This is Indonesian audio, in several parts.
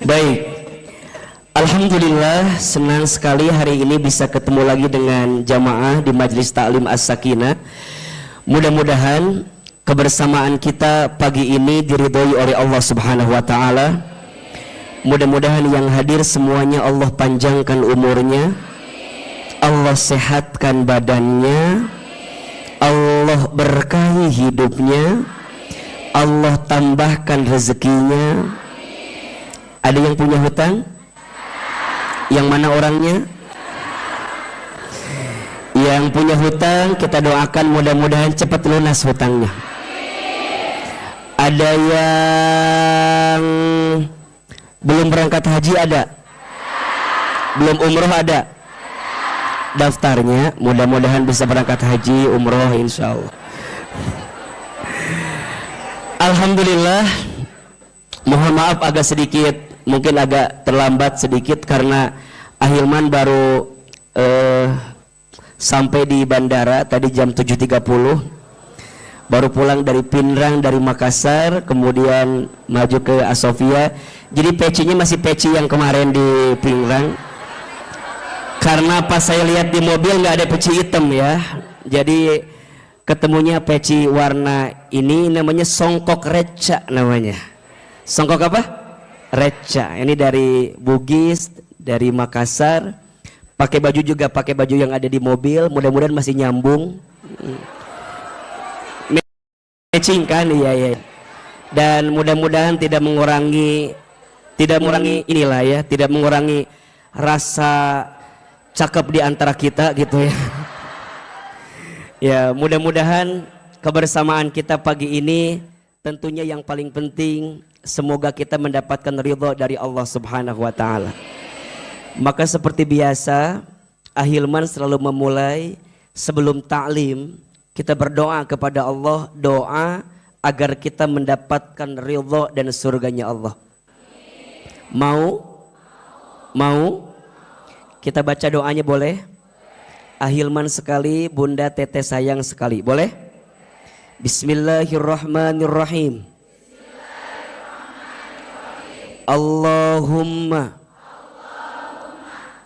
Baik, Alhamdulillah senang sekali hari ini bisa ketemu lagi dengan jamaah di Majelis Ta'lim As-Sakinah. Mudah-mudahan kebersamaan kita pagi ini diridhoi oleh Allah Subhanahu wa taala. Mudah-mudahan yang hadir semuanya Allah panjangkan umurnya, Allah sehatkan badannya, Allah berkahi hidupnya, Allah tambahkan rezekinya. Ada yang punya hutang? Yang mana orangnya? Yang punya hutang kita doakan mudah-mudahan cepat lunas hutangnya. Ada yang belum berangkat haji ada? Belum umroh ada? Daftarnya mudah-mudahan bisa berangkat haji umroh insya Allah. Alhamdulillah. Mohon maaf agak sedikit, mungkin agak terlambat sedikit karena Ahilman baru sampai di bandara tadi jam 7.30, baru pulang dari Pinrang dari Makassar, kemudian maju ke Asofia. Jadi pecinya masih peci yang kemarin di Pinrang, karena pas saya lihat di mobil nggak ada peci hitam ya, jadi ketemunya peci warna ini namanya songkok reca namanya. Songkok apa? Reca. Ini dari Bugis, dari Makassar. Pakai baju juga pakai baju yang ada di mobil. Mudah-mudahan masih nyambung. Matching kan? Iya. Dan mudah-mudahan tidak mengurangi inilah ya, tidak mengurangi rasa cakep di antara kita gitu ya. Ya, mudah-mudahan kebersamaan kita pagi ini tentunya yang paling penting semoga kita mendapatkan ridha dari Allah Subhanahu wa taala. Maka seperti biasa, Ahilman selalu memulai sebelum ta'lim kita berdoa kepada Allah, doa agar kita mendapatkan ridha dan surganya Allah. Mau? Kita baca doanya boleh? Ahilman sekali, Bunda Teteh sayang sekali. Boleh? Bismillahirrahmanirrahim. Allahumma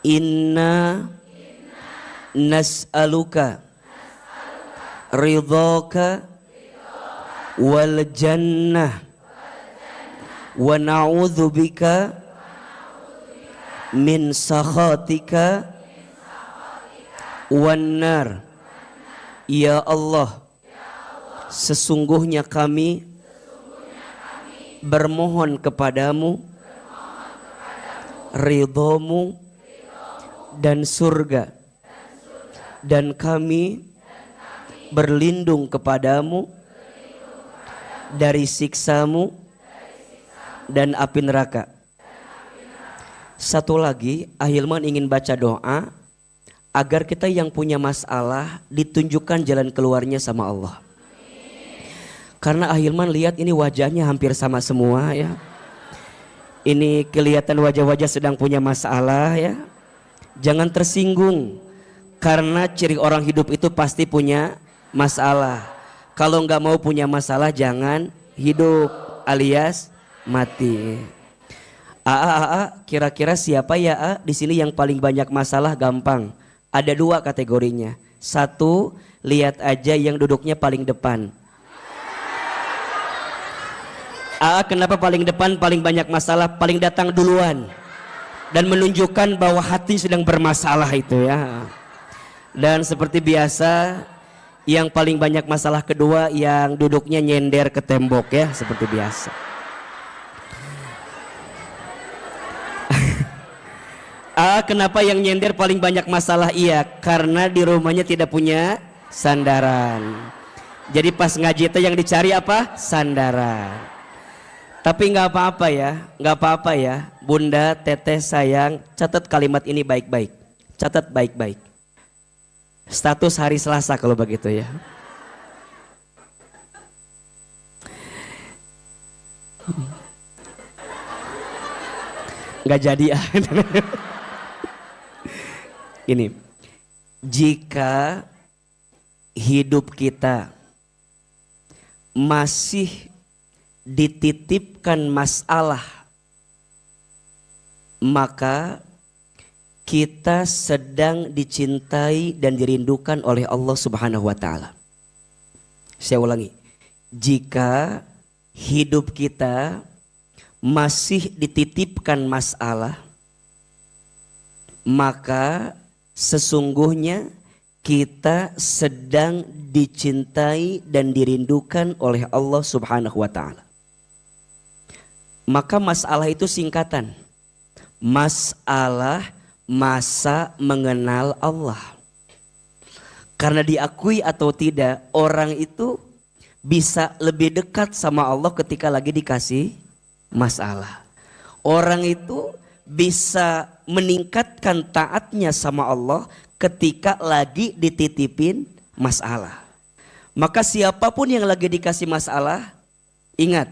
inna nas'aluka ridhaka wal jannah wa na'udzubika min sakhatika wan nar. Ya Allah, sesungguhnya kami bermohon kepadamu ridhamu dan surga, dan kami berlindung kepadamu dari siksamu dan api neraka. Satu lagi, Ahilman ingin baca doa agar kita yang punya masalah ditunjukkan jalan keluarnya sama Allah. Karena Ahilman lihat ini wajahnya hampir sama semua ya. Ini kelihatan wajah-wajah sedang punya masalah ya. Jangan tersinggung, karena ciri orang hidup itu pasti punya masalah. Kalau nggak mau punya masalah jangan hidup, alias mati. Kira-kira siapa ya di sini yang paling banyak masalah? Gampang. Ada dua kategorinya. Satu, lihat aja yang duduknya paling depan. Kenapa paling depan? Paling banyak masalah, paling datang duluan dan menunjukkan bahwa hati sedang bermasalah itu ya. Dan seperti biasa, yang paling banyak masalah kedua yang duduknya nyender ke tembok ya, seperti biasa. Kenapa yang nyender paling banyak masalah? Iya, karena di rumahnya tidak punya sandaran. Jadi pas ngaji itu yang dicari apa? Sandaran. Tapi nggak apa-apa ya, Bunda Teteh sayang, catat kalimat ini baik-baik, catat baik-baik. Status hari Selasa kalau begitu ya. Nggak jadi ah. Ini, jika hidup kita masih dititipkan masalah maka kita sedang dicintai dan dirindukan oleh Allah Subhanahu wa taala. Saya ulangi. Jika hidup kita masih dititipkan masalah, maka sesungguhnya kita sedang dicintai dan dirindukan oleh Allah Subhanahu wa taala. Maka masalah itu singkatan. Masalah masa mengenal Allah. Karena diakui atau tidak, orang itu bisa lebih dekat sama Allah ketika lagi dikasih masalah. Orang itu bisa meningkatkan taatnya sama Allah ketika lagi dititipin masalah. Maka siapapun yang lagi dikasih masalah, ingat,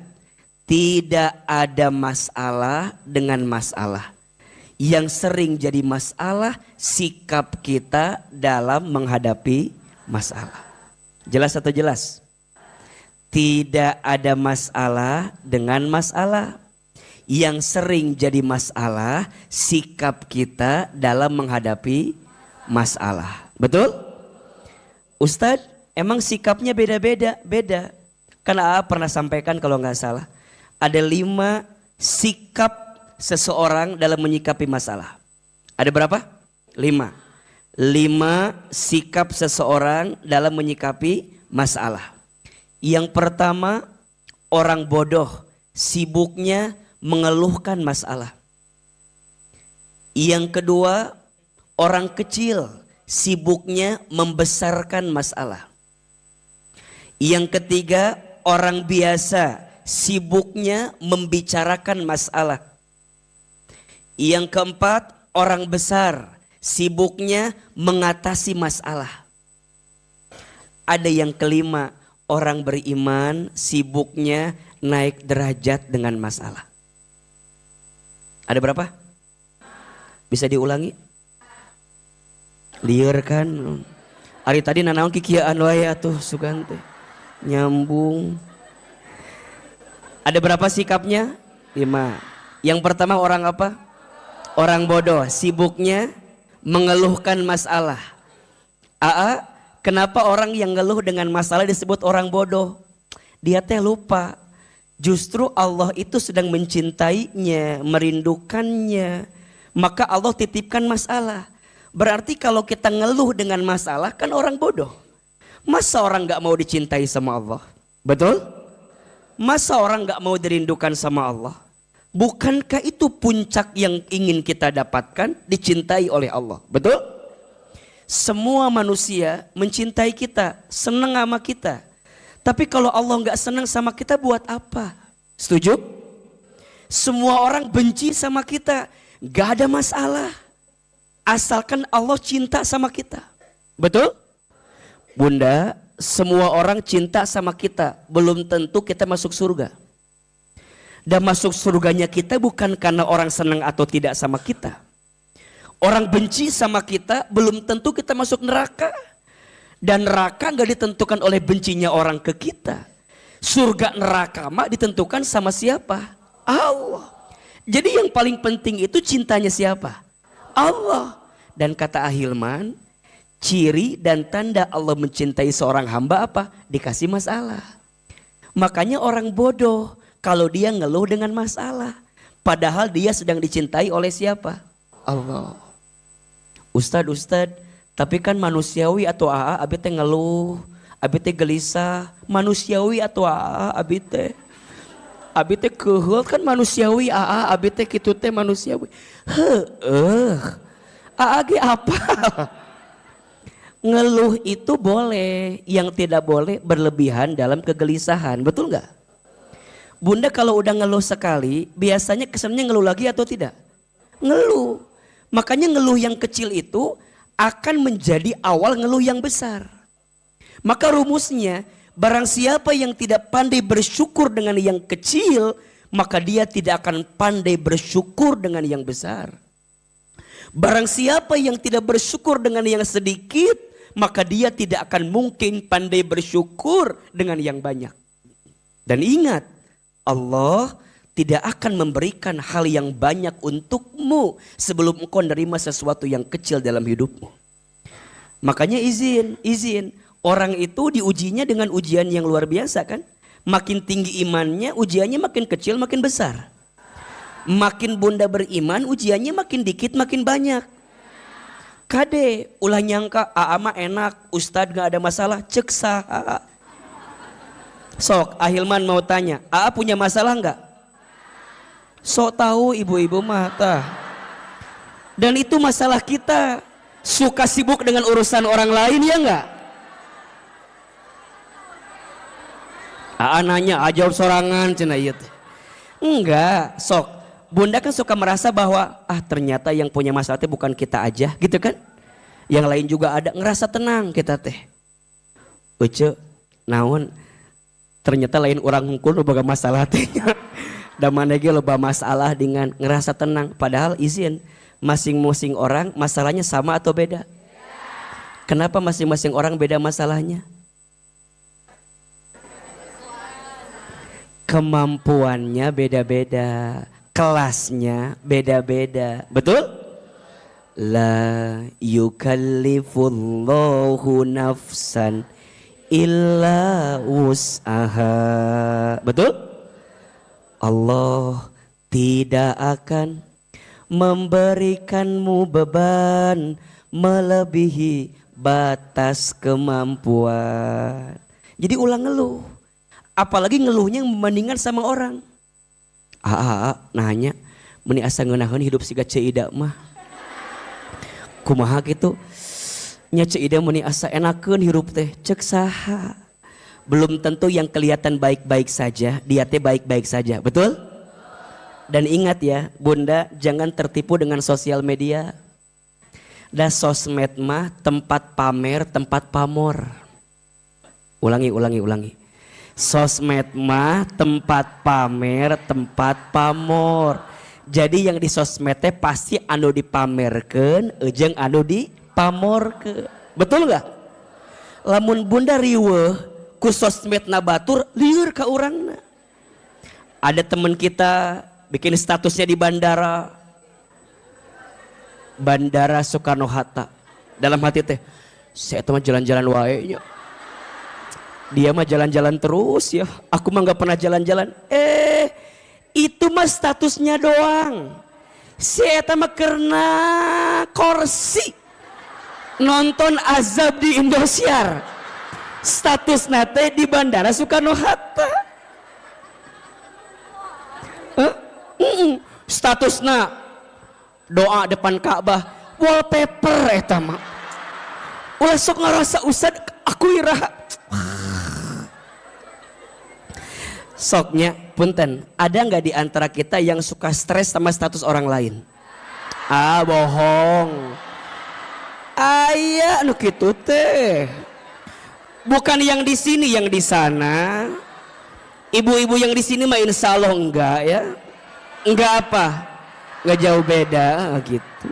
tidak ada masalah dengan masalah. Yang sering jadi masalah sikap kita dalam menghadapi masalah. Jelas atau jelas? Tidak ada masalah dengan masalah. Yang sering jadi masalah sikap kita dalam menghadapi masalah. Betul? Ustadz, emang sikapnya beda-beda? Beda. Karena pernah sampaikan kalau nggak salah, ada 5 sikap seseorang dalam menyikapi masalah. Ada berapa? 5. 5 sikap seseorang dalam menyikapi masalah. Yang pertama, orang bodoh sibuknya mengeluhkan masalah. Yang kedua, orang kecil sibuknya membesarkan masalah. Yang ketiga, orang biasa sibuknya membicarakan masalah. Yang keempat, orang besar sibuknya mengatasi masalah. Ada yang kelima, orang beriman sibuknya naik derajat dengan masalah. Ada berapa? Bisa diulangi? Liar kan? Hari tadi nanaon kikiaan wae atuh Sugante. Nyambung. Ada berapa sikapnya? 5. Yang pertama orang apa? Orang bodoh, sibuknya mengeluhkan masalah. Kenapa orang yang ngeluh dengan masalah disebut orang bodoh? Dia teh lupa. Justru Allah itu sedang mencintainya, merindukannya. Maka Allah titipkan masalah. Berarti kalau kita ngeluh dengan masalah kan orang bodoh. Masa orang gak mau dicintai sama Allah? Betul? Masa orang gak mau dirindukan sama Allah? Bukankah itu puncak yang ingin kita dapatkan, dicintai oleh Allah? Betul? Semua manusia mencintai kita, senang sama kita. Tapi kalau Allah gak senang sama kita buat apa? Setuju? Semua orang benci sama kita, gak ada masalah. Asalkan Allah cinta sama kita. Betul? Bunda, semua orang cinta sama kita, belum tentu kita masuk surga. Dan masuk surganya kita bukan karena orang senang atau tidak sama kita. Orang benci sama kita belum tentu kita masuk neraka. Dan neraka gak ditentukan oleh bencinya orang ke kita. Surga neraka mah ditentukan sama siapa? Allah. Jadi yang paling penting itu cintanya siapa? Allah. Dan kata Ahilman, ciri dan tanda Allah mencintai seorang hamba apa? Dikasih masalah. Makanya orang bodoh kalau dia ngeluh dengan masalah. Padahal dia sedang dicintai oleh siapa? Allah. Ustadz, tapi kan manusiawi atau abi teh ngeluh, abi teh gelisah. Manusiawi atau abi teh keheul kan manusiawi, abi teh kitu teh manusiawi. Ge apa? Ngeluh itu boleh, yang tidak boleh berlebihan dalam kegelisahan. Betul nggak? Bunda kalau udah ngeluh sekali, biasanya kesannya ngeluh lagi atau tidak? Ngeluh. Makanya ngeluh yang kecil itu akan menjadi awal ngeluh yang besar. Maka rumusnya, barang siapa yang tidak pandai bersyukur dengan yang kecil, maka dia tidak akan pandai bersyukur dengan yang besar. Barang siapa yang tidak bersyukur dengan yang sedikit, maka dia tidak akan mungkin pandai bersyukur dengan yang banyak. Dan ingat, Allah tidak akan memberikan hal yang banyak untukmu sebelum engkau menerima sesuatu yang kecil dalam hidupmu. Makanya izin. Orang itu diujinya dengan ujian yang luar biasa kan. Makin tinggi imannya, ujiannya makin kecil makin besar. Makin bunda beriman, ujiannya makin dikit makin banyak. Kade, ulah nyangka aa mah enak, ustad gak ada masalah, cek saha. Sok, Ahilman mau tanya, aa punya masalah gak? Sok tahu ibu-ibu mata. Dan itu masalah kita. Suka sibuk dengan urusan orang lain ya enggak? Nanya, jawab sorangan cina ieu teh. Enggak, sok. Bunda kan suka merasa bahwa ternyata yang punya masalah teh bukan kita aja, gitu kan? Yang lain juga ada, ngerasa tenang kita teh. Uce, naon? Ternyata lain orang hungkul boga masalah teh. Da maneh loba masalah dengan ngerasa tenang, padahal izin masing-masing orang masalahnya sama atau beda? Kenapa masing-masing orang beda masalahnya? Kemampuannya beda-beda, kelasnya beda-beda, betul? La yukallifullahu nafsan illa wus'aha, betul? Allah tidak akan memberikanmu beban melebihi batas kemampuan. Jadi ulang ngeluh, apalagi ngeluhnya membandingkan sama orang. Nanya, meni asa ngeunaheun hidup siga Ceuida mah. Kumaha kitu? Nya Ceuida meni asa enakeun hirup teh, cek saha? Belum tentu yang kelihatan baik-baik saja, dia teh baik-baik saja, betul? Dan ingat ya, bunda jangan tertipu dengan sosial media. Da sosmed mah tempat pamer, tempat pamor. Ulangi. Sosmed mah tempat pamer, tempat pamor. Jadi yang di sosmed teh pasti anu dipamerkeun, jeung anu dipamorkeun. Betul gak? Lamun bunda riweuh ku sosmed na batur, lieur ka urangna. Ada teman kita bikin statusnya di bandara Soekarno-Hatta. Dalam hati teh, saya mah jalan-jalan wae nya. Dia mah jalan-jalan terus ya. Aku mah gak pernah jalan-jalan. Itu mah statusnya doang. Si eta mah karena korsi nonton azab di Indosiar. Status nate di bandara Soekarno-Hatta. Statusna doa depan Ka'bah, wallpaper eta mah. Ulah sok ngarasa usad aku iraha. Soknya punten, ada nggak di antara kita yang suka stres sama status orang lain? Bohong. Aya nu kitu teh. Bukan yang di sini, yang di sana. Ibu-ibu yang di sini mah insya Allah enggak ya. Enggak apa? Enggak jauh beda gitu.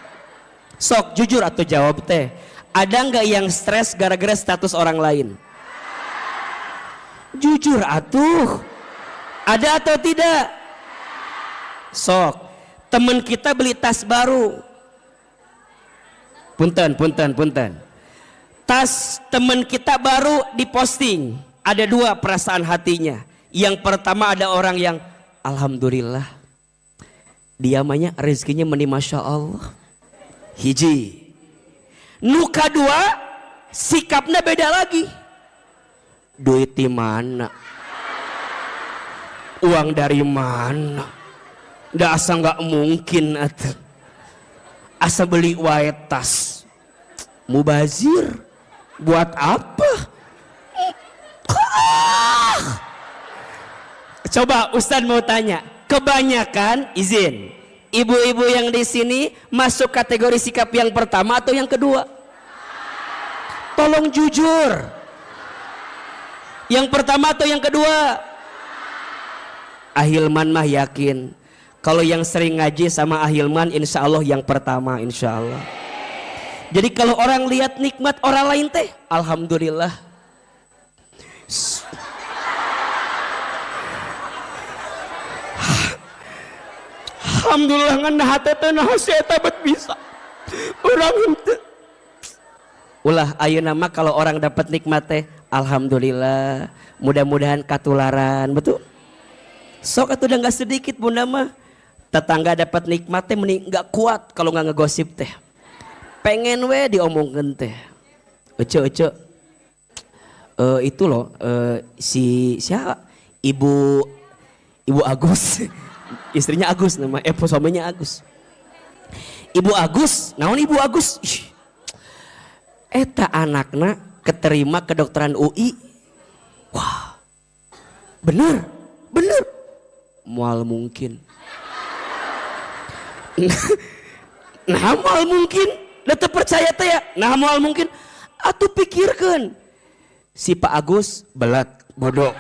Sok jujur atau jawab teh. Ada enggak yang stres gara-gara status orang lain? Jujur atuh. Ada atau tidak? Sok. Teman kita beli tas baru. Punten. Tas teman kita baru diposting. Ada dua perasaan hatinya. Yang pertama ada orang yang alhamdulillah. Dia mahnya rezekinya meni masya Allah. Hiji. Nu kadua sikapnya beda lagi. Duit di mana? Uang dari mana? Da asa nggak mungkin atuh. Asa beli wae tas. Mubazir. Buat apa? Coba Ustadz mau tanya, kebanyakan izin ibu-ibu yang di sini masuk kategori sikap yang pertama atau yang kedua? Tolong jujur. Yang pertama atau yang kedua? Ahilman mah yakin kalau yang sering ngaji sama Ahilman insya Allah yang pertama insya Allah. Jadi kalau orang lihat nikmat orang lain teh, alhamdulillah. Alhamdulillah ngan teh nah eta bet bisa. Urang henteu. Ulah ayeuna mah kalau orang dapat nikmat teh alhamdulillah, mudah-mudahan katularan, betul? Sok atuh udah enggak sedikit bunda mah. Tetangga dapat nikmat teh mending enggak kuat kalau enggak ngegosip teh. Pengen we diomongkeun teh. Ece itu loh si siapa? Ibu Agus. Istrinya Agus nama suaminya Agus. Ibu Agus, naon Ibu Agus? Eta anakna keterima kedokteran UI. Wah, bener. Mual mungkin. Nah mual mungkin. Udah percaya teh ya. Nah mual mungkin. Atuh pikirkan. Si Pak Agus belat bodoh.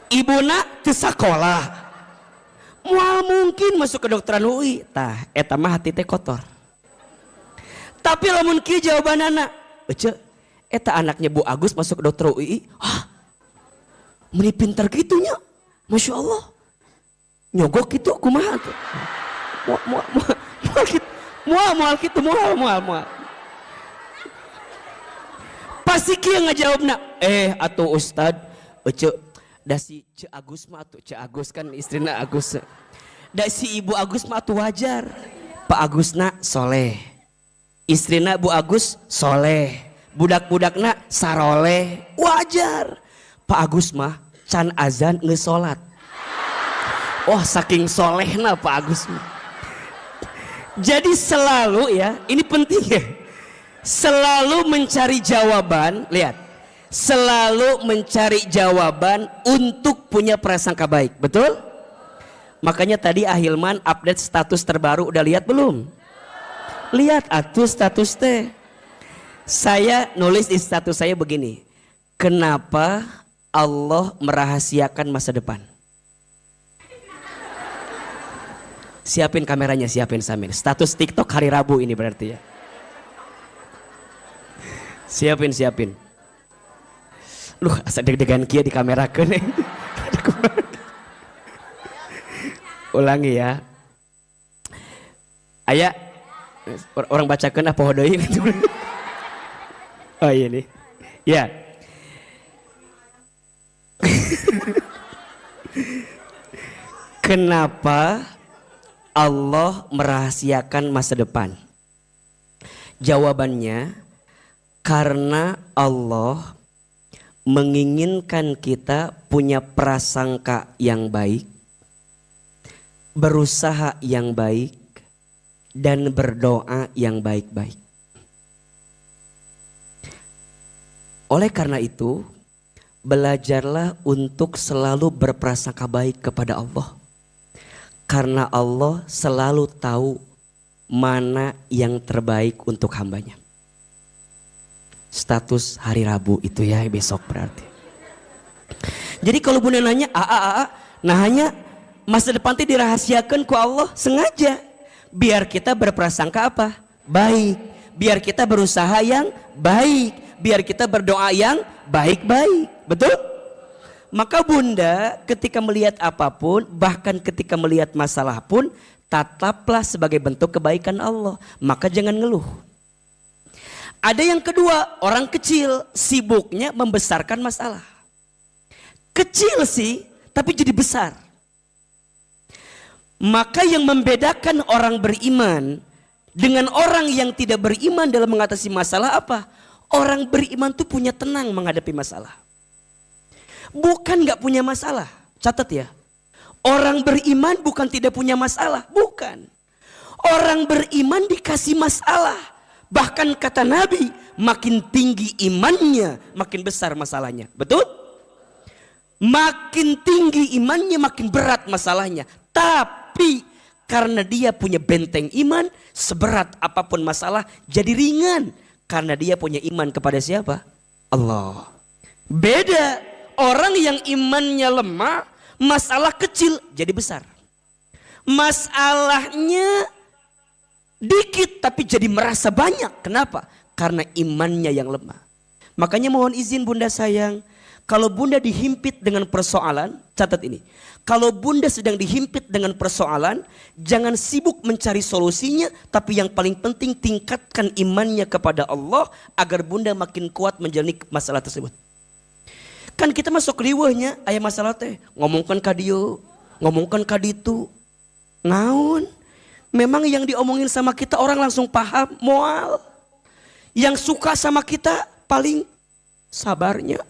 Ibuna teu sakolah. Mual mungkin masuk kedokteran UI. Tah eta mah hati teh kotor. Tapi lamun kieu jawabanana, ece, eta anaknya Bu Agus masuk ke dokter UI, meni pinter gitunya, masya Allah, nyogok gitu, kumaha tuh, mual gitu, mual. Pasti kieu ngajawabna, atuh Ustad, ece, da si Ce Agus mah atuh, Ce Agus kan istrina Agus, da si Ibu Agus mah atuh wajar, Pak Agusna soleh. Istrina Bu Agus soleh, budak-budakna saroleh, wajar. Pak Agus mah can azan geus salat. Wah saking solehna Pak Agus mah. Jadi selalu ya, ini penting ya. Selalu mencari jawaban, lihat. Selalu mencari jawaban untuk punya prasangka baik, betul? Makanya tadi Ahilman update status terbaru, udah lihat belum? Lihat atuh status teh. Saya nulis di status saya begini. Kenapa Allah merahasiakan masa depan? Siapin kameranya, siapin Samin. Status TikTok hari Rabu ini berarti ya. Siapin. Loh, asa deg-degan kia di kamera keun. Ulangi ya. Aya orang bacakan apa hodoi gitu. Oh iya nih. Ya. Kenapa Allah merahasiakan masa depan? Jawabannya karena Allah menginginkan kita punya prasangka yang baik, berusaha yang baik, dan berdoa yang baik-baik. Oleh karena itu, belajarlah untuk selalu berprasangka baik kepada Allah. Karena Allah selalu tahu mana yang terbaik untuk hambanya. Status hari Rabu itu ya besok berarti. Jadi kalau bunda nanya, nah hanya masa depan itu dirahasiakan ku Allah sengaja. Biar kita berprasangka apa? Baik. Biar kita berusaha yang baik. Biar kita berdoa yang baik-baik. Betul? Maka bunda ketika melihat apapun, bahkan ketika melihat masalah pun, tataplah sebagai bentuk kebaikan Allah. Maka jangan ngeluh. Ada yang kedua, orang kecil sibuknya membesarkan masalah. Kecil sih, tapi jadi besar. Maka yang membedakan orang beriman dengan orang yang tidak beriman dalam mengatasi masalah apa? Orang beriman tuh punya tenang menghadapi masalah. Bukan gak punya masalah. Catat ya. Orang beriman bukan tidak punya masalah. Bukan. Orang beriman dikasih masalah. Bahkan kata Nabi, makin tinggi imannya, makin besar masalahnya. Betul? Makin tinggi imannya, makin berat masalahnya. Tapi karena dia punya benteng iman, seberat apapun masalah jadi ringan. Karena dia punya iman kepada siapa? Allah. Beda, orang yang imannya lemah, masalah kecil jadi besar. Masalahnya dikit tapi jadi merasa banyak. Kenapa? Karena imannya yang lemah. Makanya mohon izin bunda sayang, Kalau bunda dihimpit dengan persoalan, catat ini. Kalau bunda sedang dihimpit dengan persoalan, jangan sibuk mencari solusinya, tapi yang paling penting tingkatkan imannya kepada Allah agar bunda makin kuat menjalani masalah tersebut. Kan kita masuk riwahnya, ayah masalah teh, ngomongkan kadieu, ngomongkan kaditu, naon. Memang yang diomongin sama kita orang langsung paham, moal. Yang suka sama kita paling sabarnya.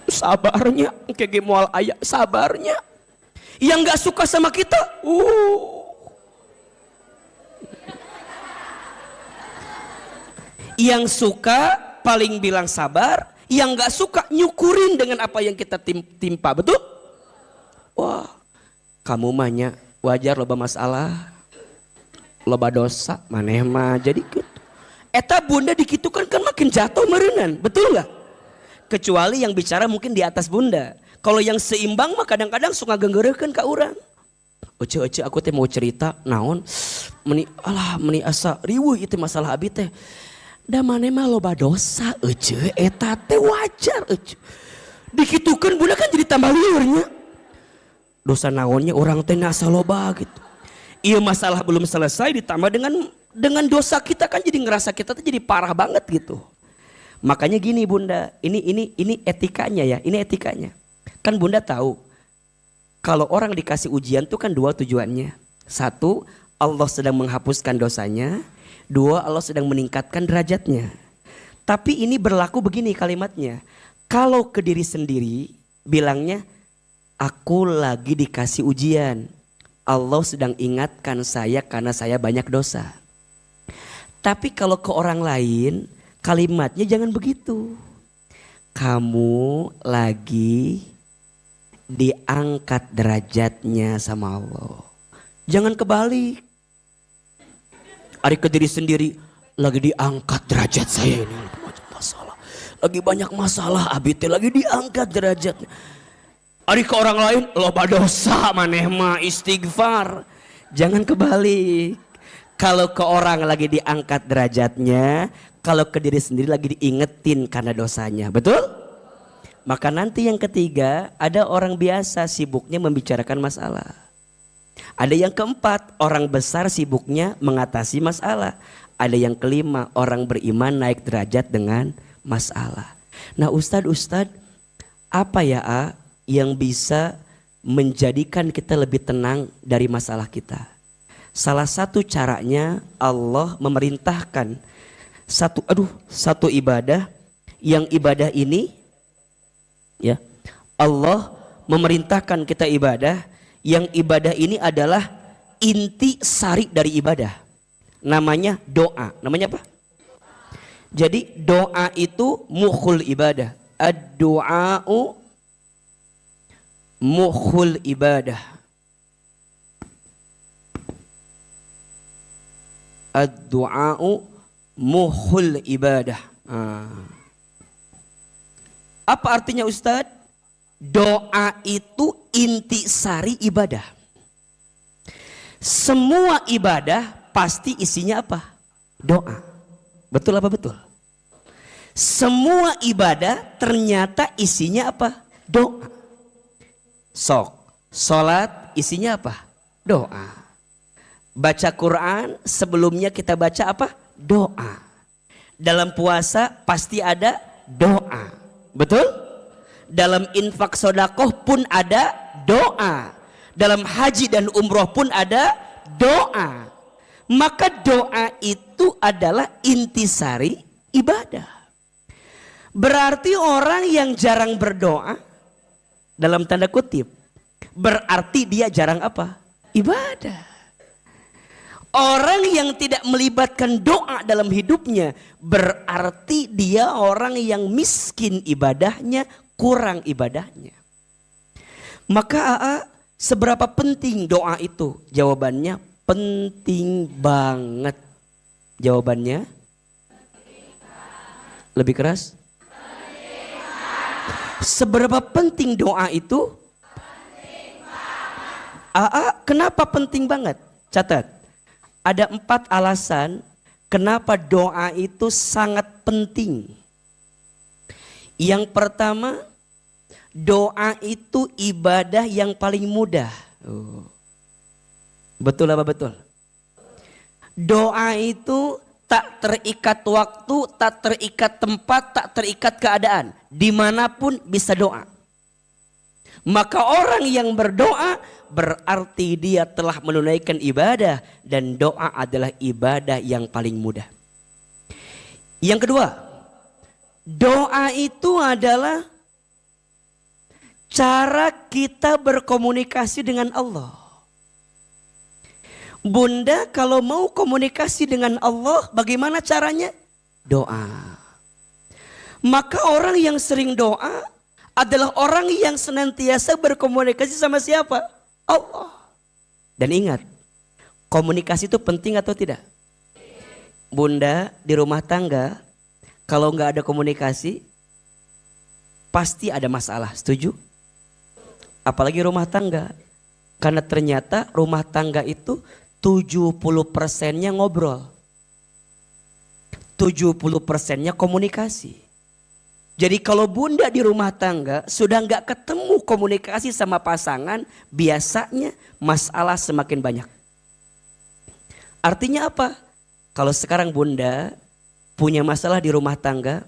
Sabarnya, kayak moal ayah, sabarnya. Yang gak suka sama kita, Yang suka paling bilang sabar, yang gak suka nyukurin dengan apa yang kita timpa, betul? Wah, kamu mahnya wajar loba masalah, loba dosa, maneh mah jadi gitu. Eta bunda dikitukan kan makin jatuh merenan, betul gak? Kecuali yang bicara mungkin di atas bunda. Kalau yang seimbang mah kadang-kadang suka genggereukeun ka urang. Ece aku teh mau cerita naon meni asa riweuh ieu masalah abi teh. Da maneh mah loba dosa ece eta teh wajar ece. Dikitukeun bunda kan jadi tambah liur nya. Dosa naonnya orang teh asa loba gitu. Ieu masalah belum selesai ditambah dengan dosa kita kan jadi ngerasa kita tuh jadi parah banget gitu. Makanya gini bunda, ini etikanya ya, ini etikanya. Kan bunda tahu, kalau orang dikasih ujian tuh kan dua tujuannya. Satu, Allah sedang menghapuskan dosanya. Dua, Allah sedang meningkatkan derajatnya. Tapi ini berlaku begini kalimatnya. Kalau ke diri sendiri, bilangnya, aku lagi dikasih ujian. Allah sedang ingatkan saya karena saya banyak dosa. Tapi kalau ke orang lain, kalimatnya jangan begitu. Kamu lagi diangkat derajatnya sama Allah. Jangan kebalik. Ari ke diri sendiri, lagi diangkat derajat saya ini. Masalah. Lagi banyak masalah, abi teh lagi diangkat derajatnya. Ari ke orang lain, loba dosa maneh mah istighfar. Jangan kebalik. Kalau ke orang lagi diangkat derajatnya, kalau ke diri sendiri lagi diingetin karena dosanya, betul? Maka nanti yang ketiga, ada orang biasa sibuknya membicarakan masalah. Ada yang keempat, orang besar sibuknya mengatasi masalah. Ada yang kelima, orang beriman naik derajat dengan masalah. Nah Ustadz, apa ya yang bisa menjadikan kita lebih tenang dari masalah kita? Salah satu caranya Allah memerintahkan satu ibadah, yang ibadah ini ya Allah memerintahkan kita ibadah, yang ibadah ini adalah inti sari dari ibadah, namanya doa. Namanya apa? Jadi doa itu mukhul ibadah. Ad-du'a'u mukhul ibadah. Ad-du'a'u mukhul ibadah. Apa artinya Ustadz? Doa itu inti sari ibadah. Semua ibadah pasti isinya apa? Doa. Betul apa betul? Semua ibadah ternyata isinya apa? Doa. Sholat isinya apa? Doa. Baca Quran sebelumnya kita baca apa? Doa. Dalam puasa pasti ada doa. Betul? Dalam infak sodakoh pun ada doa. Dalam haji dan umroh pun ada doa. Maka doa itu adalah intisari ibadah. Berarti orang yang jarang berdoa, dalam tanda kutip, berarti dia jarang apa? Ibadah. Orang yang tidak melibatkan doa dalam hidupnya, berarti dia orang yang miskin ibadahnya, kurang ibadahnya. Maka seberapa penting doa itu? Jawabannya penting banget. Jawabannya lebih keras. Seberapa penting doa itu? Kenapa penting banget? Catat. Ada 4 alasan kenapa doa itu sangat penting. Yang pertama, Doa itu ibadah yang paling mudah. Betul apa betul? Doa itu tak terikat waktu, tak terikat tempat, tak terikat keadaan. Dimanapun bisa doa. Maka orang yang berdoa berarti dia telah menunaikan ibadah. Dan doa adalah ibadah yang paling mudah. Yang kedua, doa itu adalah cara kita berkomunikasi dengan Allah. Bunda kalau mau komunikasi dengan Allah bagaimana caranya? Doa. Maka orang yang sering doa adalah orang yang senantiasa berkomunikasi sama siapa? Allah. Dan ingat, komunikasi itu penting atau tidak? Bunda di rumah tangga kalau nggak ada komunikasi pasti ada masalah, setuju? Apalagi rumah tangga. Karena ternyata rumah tangga itu 70%-nya ngobrol. 70%-nya komunikasi. Jadi kalau bunda di rumah tangga sudah nggak ketemu komunikasi sama pasangan, biasanya masalah semakin banyak. Artinya apa? Kalau sekarang bunda punya masalah di rumah tangga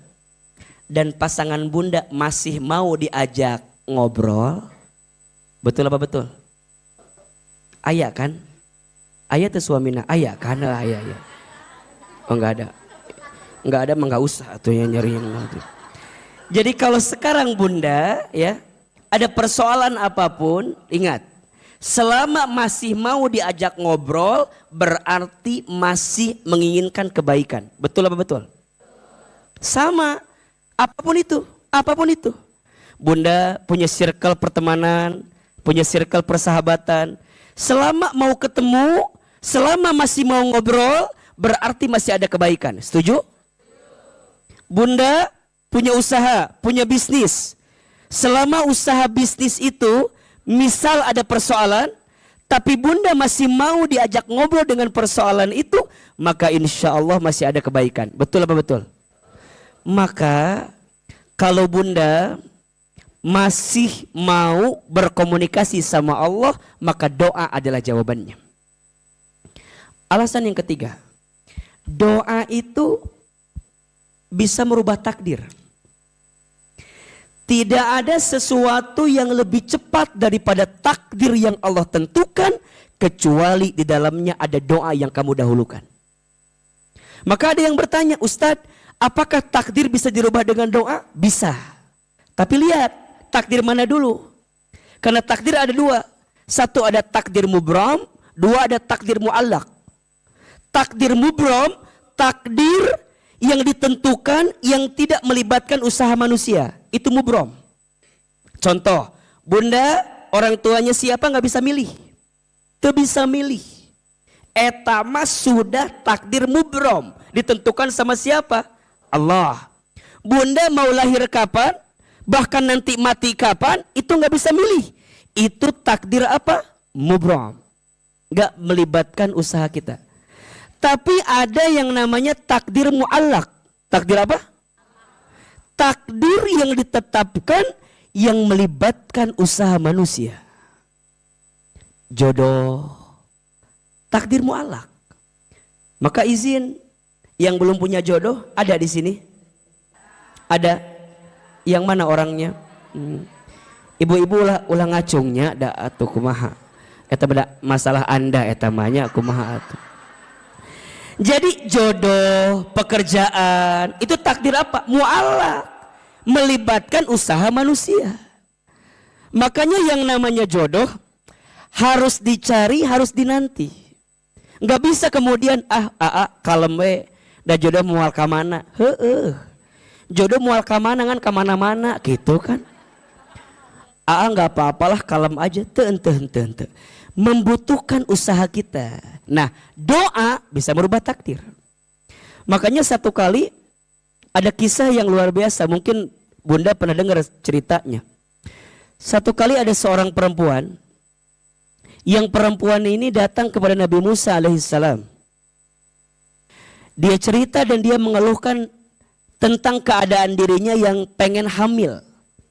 dan pasangan bunda masih mau diajak ngobrol, betul apa betul? Ayah kan? Ayah tuh suamina, ayah kan? Ayah. Oh enggak ada. Enggak ada mah enggak usah tuh yang nyari yang itu. Jadi kalau sekarang bunda ya ada persoalan apapun, ingat, selama masih mau diajak ngobrol berarti masih menginginkan kebaikan. Betul apa betul? Sama, apapun itu. Bunda punya circle pertemanan, punya circle persahabatan. Selama mau ketemu, selama masih mau ngobrol, berarti masih ada kebaikan. Setuju? Bunda punya usaha, punya bisnis. Selama usaha bisnis itu, misal ada persoalan, tapi bunda masih mau diajak ngobrol dengan persoalan itu, maka insya Allah masih ada kebaikan. Betul apa betul? Maka kalau bunda masih mau berkomunikasi sama Allah, maka doa adalah jawabannya. Alasan yang ketiga, doa itu bisa merubah takdir. Tidak ada sesuatu yang lebih cepat daripada takdir yang Allah tentukan, kecuali di dalamnya ada doa yang kamu dahulukan. Maka ada yang bertanya, Ustadz, apakah takdir bisa dirubah dengan doa? Bisa. Tapi lihat, takdir mana dulu? Karena takdir ada dua. Satu ada takdir mubram, dua ada takdir muallak. Takdir mubram, takdir yang ditentukan yang tidak melibatkan usaha manusia. Itu mubram. Contoh, bunda orang tuanya siapa nggak bisa milih. Tuh bisa milih. Etama sudah takdir mubram. Ditentukan sama siapa? Allah. Bunda mau lahir kapan? Bahkan nanti mati kapan, itu nggak bisa milih. Itu takdir apa? Mubram. Nggak melibatkan usaha kita. Tapi ada yang namanya takdir muallak. Takdir apa? Takdir yang ditetapkan yang melibatkan usaha manusia. Jodoh. Takdir muallak. Maka izin yang belum punya jodoh ada di sini? Ada. Yang mana orangnya? Ibu-ibu ulah ngacungnya da atuh kumaha. Eta beda masalah Anda eta manya kumaha atuh. Jadi jodoh, pekerjaan, itu takdir apa? Muallak. Melibatkan usaha manusia. Makanya yang namanya jodoh harus dicari, harus dinanti. Enggak bisa kemudian kalem we da jodoh moal ka mana? Heueuh. Jodoh mual kamana kan kamana-mana gitu kan. Nggak apa-apalah kalem aja. Ente. Membutuhkan usaha kita. Nah doa bisa merubah takdir. Makanya satu kali ada kisah yang luar biasa. Mungkin bunda pernah dengar ceritanya. Satu kali ada seorang perempuan. Yang perempuan ini datang kepada Nabi Musa alaihissalam. Dia cerita dan dia mengeluhkan tentang keadaan dirinya yang pengen hamil,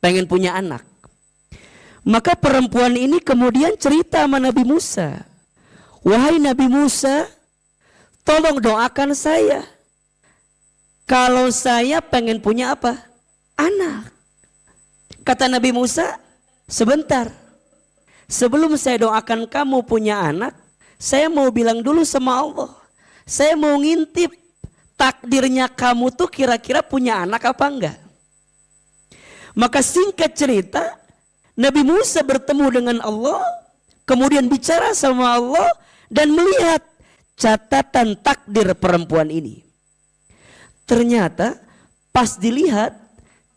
pengen punya anak. Maka perempuan ini kemudian cerita sama Nabi Musa. Wahai Nabi Musa, tolong doakan saya. Kalau saya pengen punya apa? Anak. Kata Nabi Musa, sebentar. Sebelum saya doakan kamu punya anak, saya mau bilang dulu sama Allah. Saya mau ngintip takdirnya kamu tuh kira-kira punya anak apa enggak. Maka singkat cerita, Nabi Musa bertemu dengan Allah, kemudian bicara sama Allah dan melihat catatan takdir perempuan ini. Ternyata pas dilihat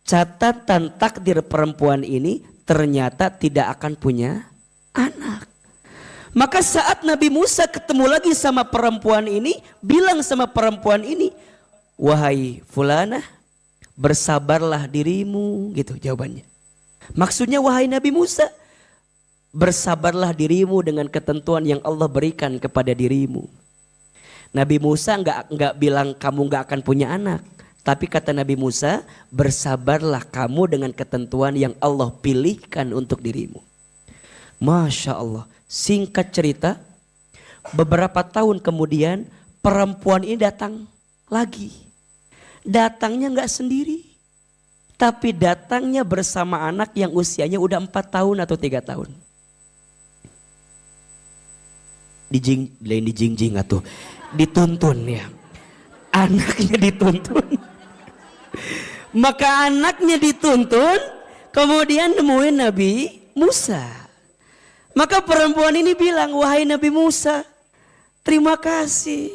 catatan takdir perempuan ini ternyata tidak akan punya anak. Maka saat Nabi Musa ketemu lagi sama perempuan ini, bilang sama perempuan ini, wahai fulanah, bersabarlah dirimu, gitu jawabannya. Maksudnya wahai Nabi Musa, bersabarlah dirimu dengan ketentuan yang Allah berikan kepada dirimu. Nabi Musa enggak bilang kamu enggak akan punya anak. Tapi kata Nabi Musa, bersabarlah kamu dengan ketentuan yang Allah pilihkan untuk dirimu. Masya Allah. Singkat cerita, beberapa tahun kemudian perempuan ini datang lagi. Datangnya enggak sendiri. Tapi datangnya bersama anak yang usianya udah 4 tahun atau 3 tahun. Dijingjing atau dituntun ya. Anaknya dituntun. Maka anaknya dituntun, kemudian nemuin Nabi Musa. Maka perempuan ini bilang, wahai Nabi Musa, terima kasih.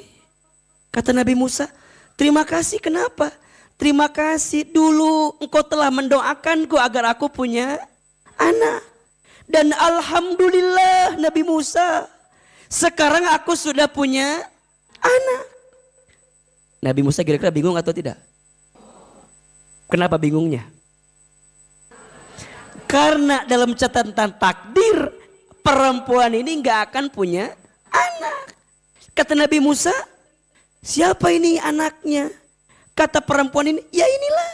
Kata Nabi Musa, terima kasih kenapa? Terima kasih dulu engkau telah mendoakanku agar aku punya anak. Dan alhamdulillah Nabi Musa, sekarang aku sudah punya anak. Nabi Musa kira-kira bingung atau tidak? Kenapa bingungnya? Karena dalam catatan takdir perempuan ini gak akan punya anak. Kata Nabi Musa, siapa ini anaknya? Kata perempuan ini, ya inilah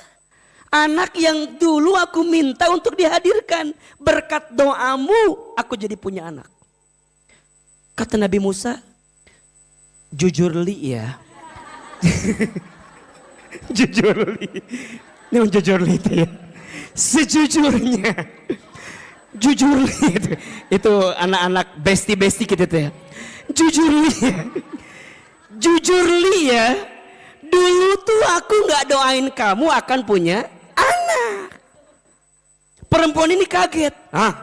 anak yang dulu aku minta untuk dihadirkan. Berkat doamu aku jadi punya anak. Kata Nabi Musa, jujur li ya. Jujur li. Ini jujur li itu ya. Sejujurnya. Jujur li itu. Itu anak-anak besti-besti gitu tuh ya. Jujur li ya. Jujur li ya. Dulu tuh aku gak doain kamu akan punya anak. Perempuan ini kaget. Hah?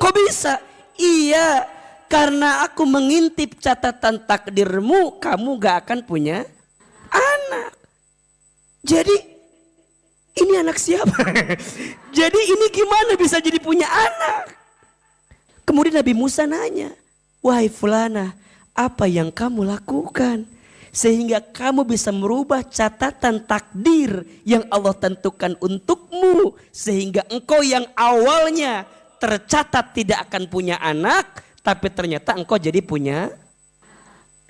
Kok bisa? Iya, karena aku mengintip catatan takdirmu, kamu gak akan punya anak. Jadi ini anak siapa? Jadi ini gimana bisa jadi punya anak? Kemudian Nabi Musa nanya, wahai fulana, apa yang kamu lakukan sehingga kamu bisa merubah catatan takdir yang Allah tentukan untukmu, sehingga engkau yang awalnya tercatat tidak akan punya anak, tapi ternyata engkau jadi punya.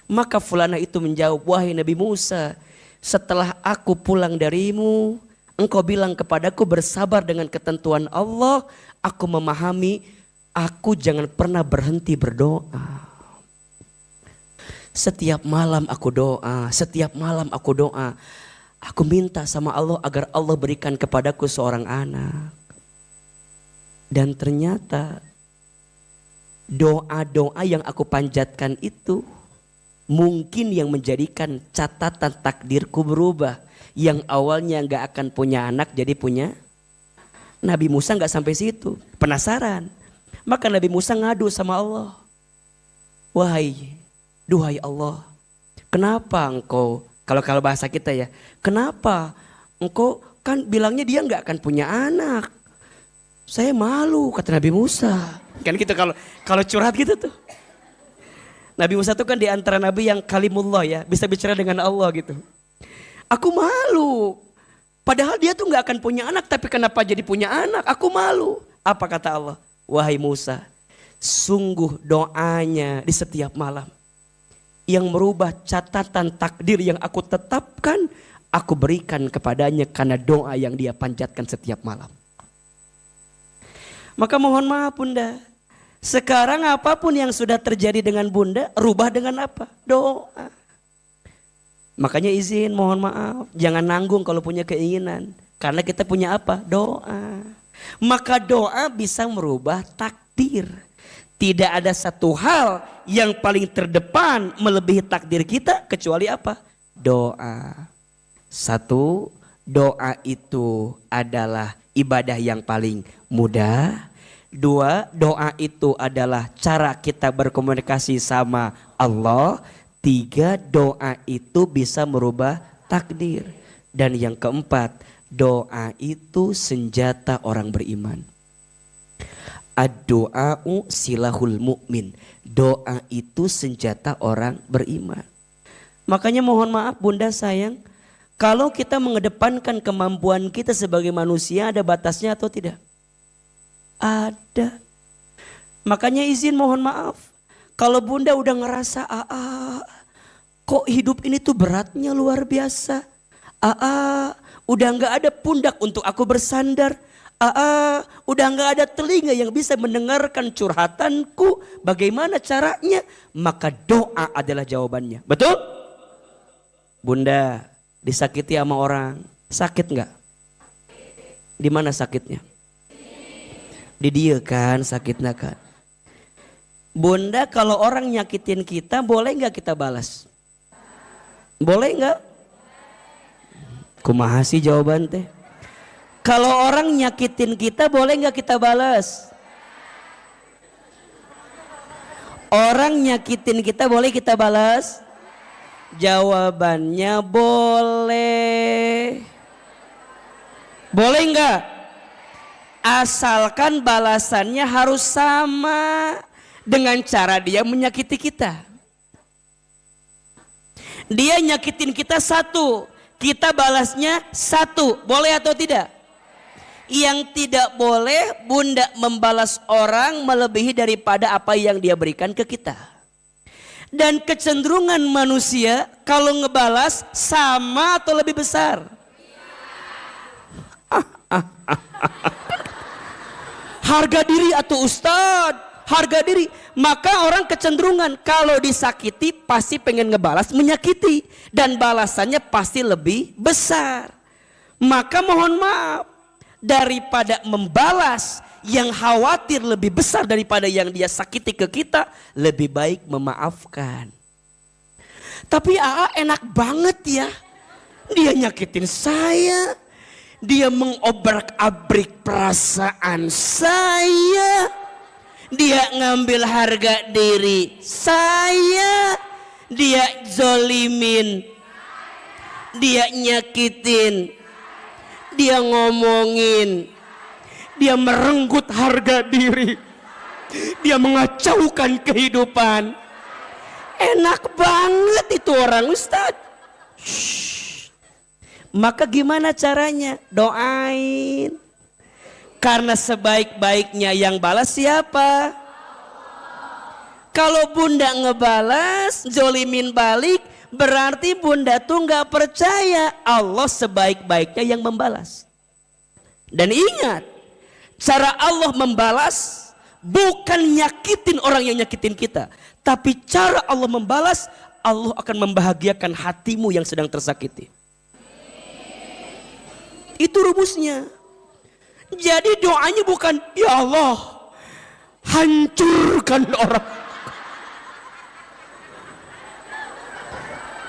Maka fulana itu menjawab, wahai Nabi Musa, setelah aku pulang darimu, engkau bilang kepadaku bersabar dengan ketentuan Allah, aku memahami, aku jangan pernah berhenti berdoa. Setiap malam aku doa, setiap malam aku doa. Aku minta sama Allah agar Allah berikan kepadaku seorang anak. Dan ternyata doa-doa yang aku panjatkan itu mungkin yang menjadikan catatan takdirku berubah. Yang awalnya gak akan punya anak jadi punya. Nabi Musa gak sampai situ, penasaran. Maka Nabi Musa ngadu sama Allah. Duhai Allah, kenapa engkau, kalau bahasa kita ya, kenapa engkau kan bilangnya dia gak akan punya anak. Saya malu, kata Nabi Musa. Kan gitu kalau curhat gitu tuh. Nabi Musa tuh kan di antara nabi yang kalimullah ya, bisa bicara dengan Allah gitu. Aku malu. Padahal dia tuh gak akan punya anak, tapi kenapa jadi punya anak? Aku malu. Apa kata Allah? Wahai Musa, sungguh doanya di setiap malam yang merubah catatan takdir yang aku tetapkan, aku berikan kepadanya karena doa yang dia panjatkan setiap malam. Maka mohon maaf Bunda. Sekarang apapun yang sudah terjadi dengan Bunda, rubah dengan apa? Doa. Makanya izin mohon maaf. Jangan nanggung kalau punya keinginan. Karena kita punya apa? Doa. Maka doa bisa merubah takdir. Tidak ada satu hal yang paling terdepan melebihi takdir kita kecuali apa? Doa. Satu, doa itu adalah ibadah yang paling mudah. Dua, doa itu adalah cara kita berkomunikasi sama Allah. Tiga, doa itu bisa merubah takdir. Dan yang keempat, doa itu senjata orang beriman. Ad-doa'u silahul mu'min. Doa itu senjata orang beriman. Makanya mohon maaf Bunda sayang, kalau kita mengedepankan kemampuan kita sebagai manusia ada batasnya atau tidak? Ada. Makanya izin mohon maaf. Kalau Bunda udah ngerasa kok hidup ini tuh beratnya luar biasa. Udah gak ada pundak untuk aku bersandar. Udah gak ada telinga yang bisa mendengarkan curhatanku. Bagaimana caranya? Maka doa adalah jawabannya. Betul? Bunda disakiti sama orang. Sakit gak? Di mana sakitnya? Di dia kan sakitnya kan. Bunda kalau orang nyakitin kita boleh gak kita balas? Boleh gak? Kumaha sih jawaban teh? Kalau orang nyakitin kita boleh gak kita balas? Orang nyakitin kita boleh kita balas? Jawabannya boleh. Boleh gak? Asalkan balasannya harus sama dengan cara dia menyakiti kita. Dia nyakitin kita satu, kita balasnya satu, boleh atau tidak? Yang tidak boleh Bunda membalas orang melebihi daripada apa yang dia berikan ke kita. Dan kecenderungan manusia kalau ngebalas sama atau lebih besar? Harga diri atau Ustadz, harga diri. Maka orang kecenderungan kalau disakiti pasti pengen ngebalas menyakiti. Dan balasannya pasti lebih besar. Maka mohon maaf, daripada membalas yang khawatir lebih besar daripada yang dia sakiti ke kita, lebih baik memaafkan. Tapi enak banget ya, dia nyakitin saya, dia mengobrak-abrik perasaan saya, dia ngambil harga diri saya, dia zolimin, dia nyakitin, dia ngomongin, dia merenggut harga diri, dia mengacaukan kehidupan. Enak banget itu orang Ustadz. Maka gimana caranya? Doain. Karena sebaik-baiknya yang balas siapa? Kalau Bunda ngebalas, zolimin balik, berarti Bunda tuh gak percaya Allah sebaik-baiknya yang membalas. Dan ingat, cara Allah membalas bukan nyakitin orang yang nyakitin kita. Tapi cara Allah membalas, Allah akan membahagiakan hatimu yang sedang tersakiti. Itu rumusnya. Jadi doanya bukan, ya Allah hancurkan orang.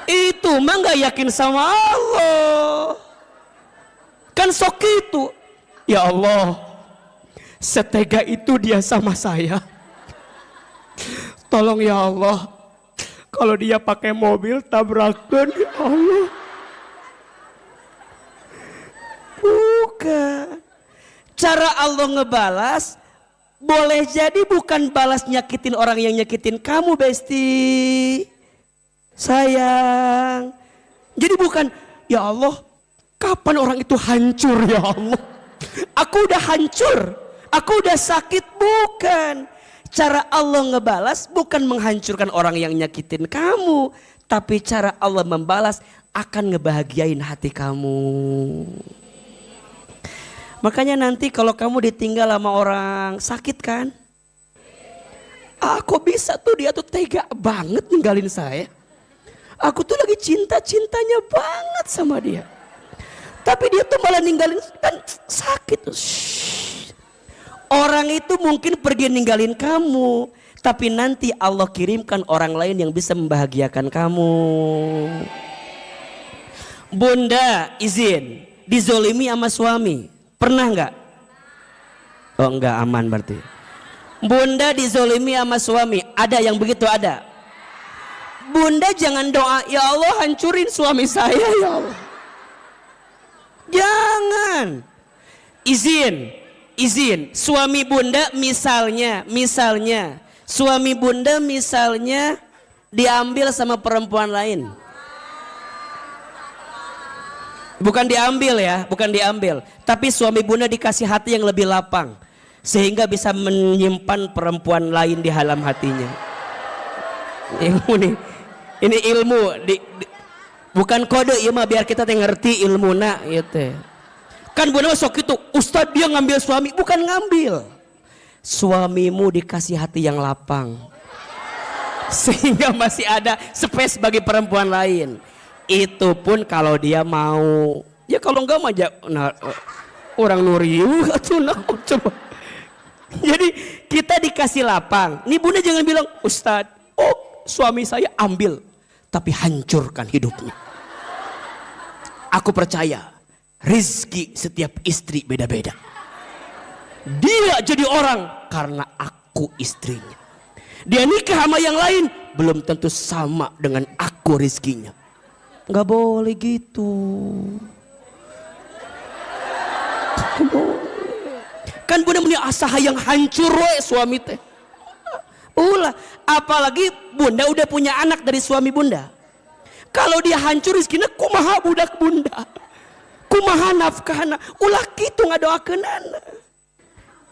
Itu mah gak yakin sama Allah. Kan sok itu. Ya Allah, setega itu dia sama saya. Tolong ya Allah, kalau dia pakai mobil tabrakan ya Allah. Bukan. Cara Allah ngebalas boleh jadi bukan balas nyakitin orang yang nyakitin kamu, Besti. Sayang. Jadi bukan, ya Allah, kapan orang itu hancur ya Allah? Aku udah hancur, aku udah sakit. Bukan. Cara Allah ngebalas bukan menghancurkan orang yang nyakitin kamu, tapi cara Allah membalas akan ngebahagiain hati kamu. Makanya nanti kalau kamu ditinggal sama orang sakit kan, kok bisa tuh dia tuh tega banget ninggalin saya. Aku tuh lagi cinta-cintanya banget sama dia. Tapi dia tuh malah ninggalin, kan sakit. Shhh. Orang itu mungkin pergi ninggalin kamu, tapi nanti Allah kirimkan orang lain yang bisa membahagiakan kamu. Bunda izin dizolimi sama suami, pernah nggak? Oh enggak, aman berarti. Bunda dizolimi sama suami, ada yang begitu? Ada. Bunda jangan doa, ya Allah hancurin suami saya ya Allah. Jangan. Izin. Suami bunda misalnya suami bunda misalnya diambil sama perempuan lain. Bukan diambil. Tapi suami bunda dikasih hati yang lebih lapang, sehingga bisa menyimpan perempuan lain di dalam hatinya. Ilmu nih. Ini ilmu bukan kode ya mah, biar kita ngerti ilmu nak gitu. Kan bunda sok itu, Ustadz dia ngambil suami, bukan ngambil. Suamimu dikasih hati yang lapang, sehingga masih ada space bagi perempuan lain. Itu pun kalau dia mau. Ya kalau enggak mah orang nuriu atau coba. Jadi kita dikasih lapang. Nih bunda jangan bilang, Ustadz, suami saya ambil, tapi hancurkan hidupnya. Aku percaya rizki setiap istri beda-beda. Dia jadi orang karena aku istrinya. Dia nikah sama yang lain belum tentu sama dengan aku rizkinya. Gak boleh gitu. Kan bunda punya asa yang hancur suami teh. Ulah, apalagi bunda udah punya anak dari suami bunda. Kalau dia hancur rizkinya, kumaha budak bunda, kumaha nafkahna, ulah gitu ngadoakeun anak.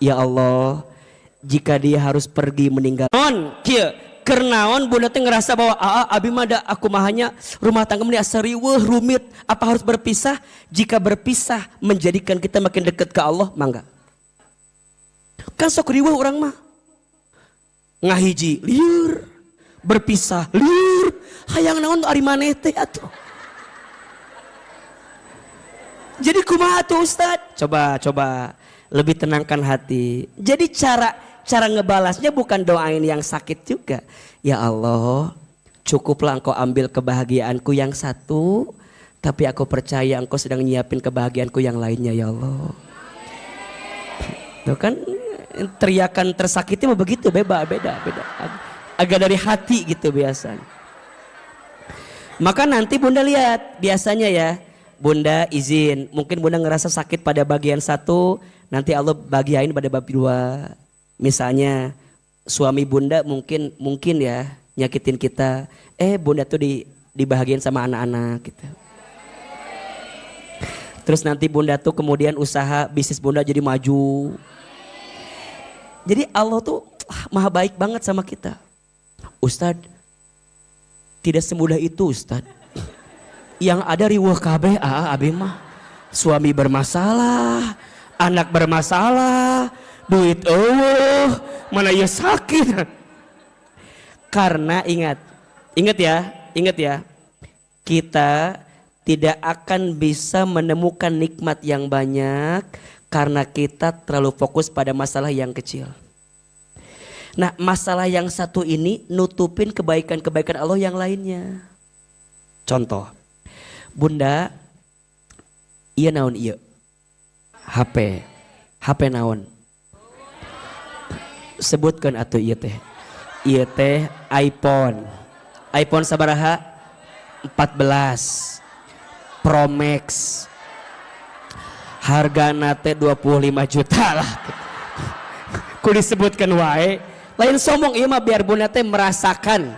Ya Allah, jika dia harus pergi meninggal, kernaon bunda teh ngerasa bahwa abi mah da aku mahanya rumah tangga meni asa riweuh rumit, apa harus berpisah? Jika berpisah menjadikan kita makin dekat ke Allah, mangga. Kan sok riweuh urang mah. Ngahiji liur, berpisah liur, hayang naon ari maneh teh atuh. Jadi kumaha tuh Ustad? Coba lebih tenangkan hati. Jadi cara ngebalasnya bukan doain yang sakit juga. Ya Allah, cukuplah engkau ambil kebahagiaanku yang satu, tapi aku percaya engkau sedang nyiapin kebahagiaanku yang lainnya ya Allah. Tuh kan teriakan tersakiti mah begitu, beda. Agak dari hati gitu biasanya. Maka nanti bunda lihat, biasanya ya, bunda izin, mungkin bunda ngerasa sakit pada bagian satu, nanti Allah bagiain pada bab dua. Misalnya suami bunda mungkin ya nyakitin kita, bunda tuh dibahagiain sama anak-anak gitu. Terus nanti bunda tuh kemudian usaha bisnis bunda jadi maju. Jadi Allah tuh maha baik banget sama kita. Ustadz, tidak semudah itu Ustadz. Yang ada riweuh kabeh abi mah. Suami bermasalah, anak bermasalah, duit mana ya sakit. Karena ingat ya, kita tidak akan bisa menemukan nikmat yang banyak karena kita terlalu fokus pada masalah yang kecil. Nah, masalah yang satu ini nutupin kebaikan-kebaikan Allah yang lainnya. Contoh, bunda, iya naon iya? HP naon? Sebutkan atuh iya teh. Iya teh iPhone. iPhone sabaraha? 14 Pro Max. Harga nate 25 juta lah. Ku disebutkan wae. Lain sombong ieu mah biar bunda teh merasakan.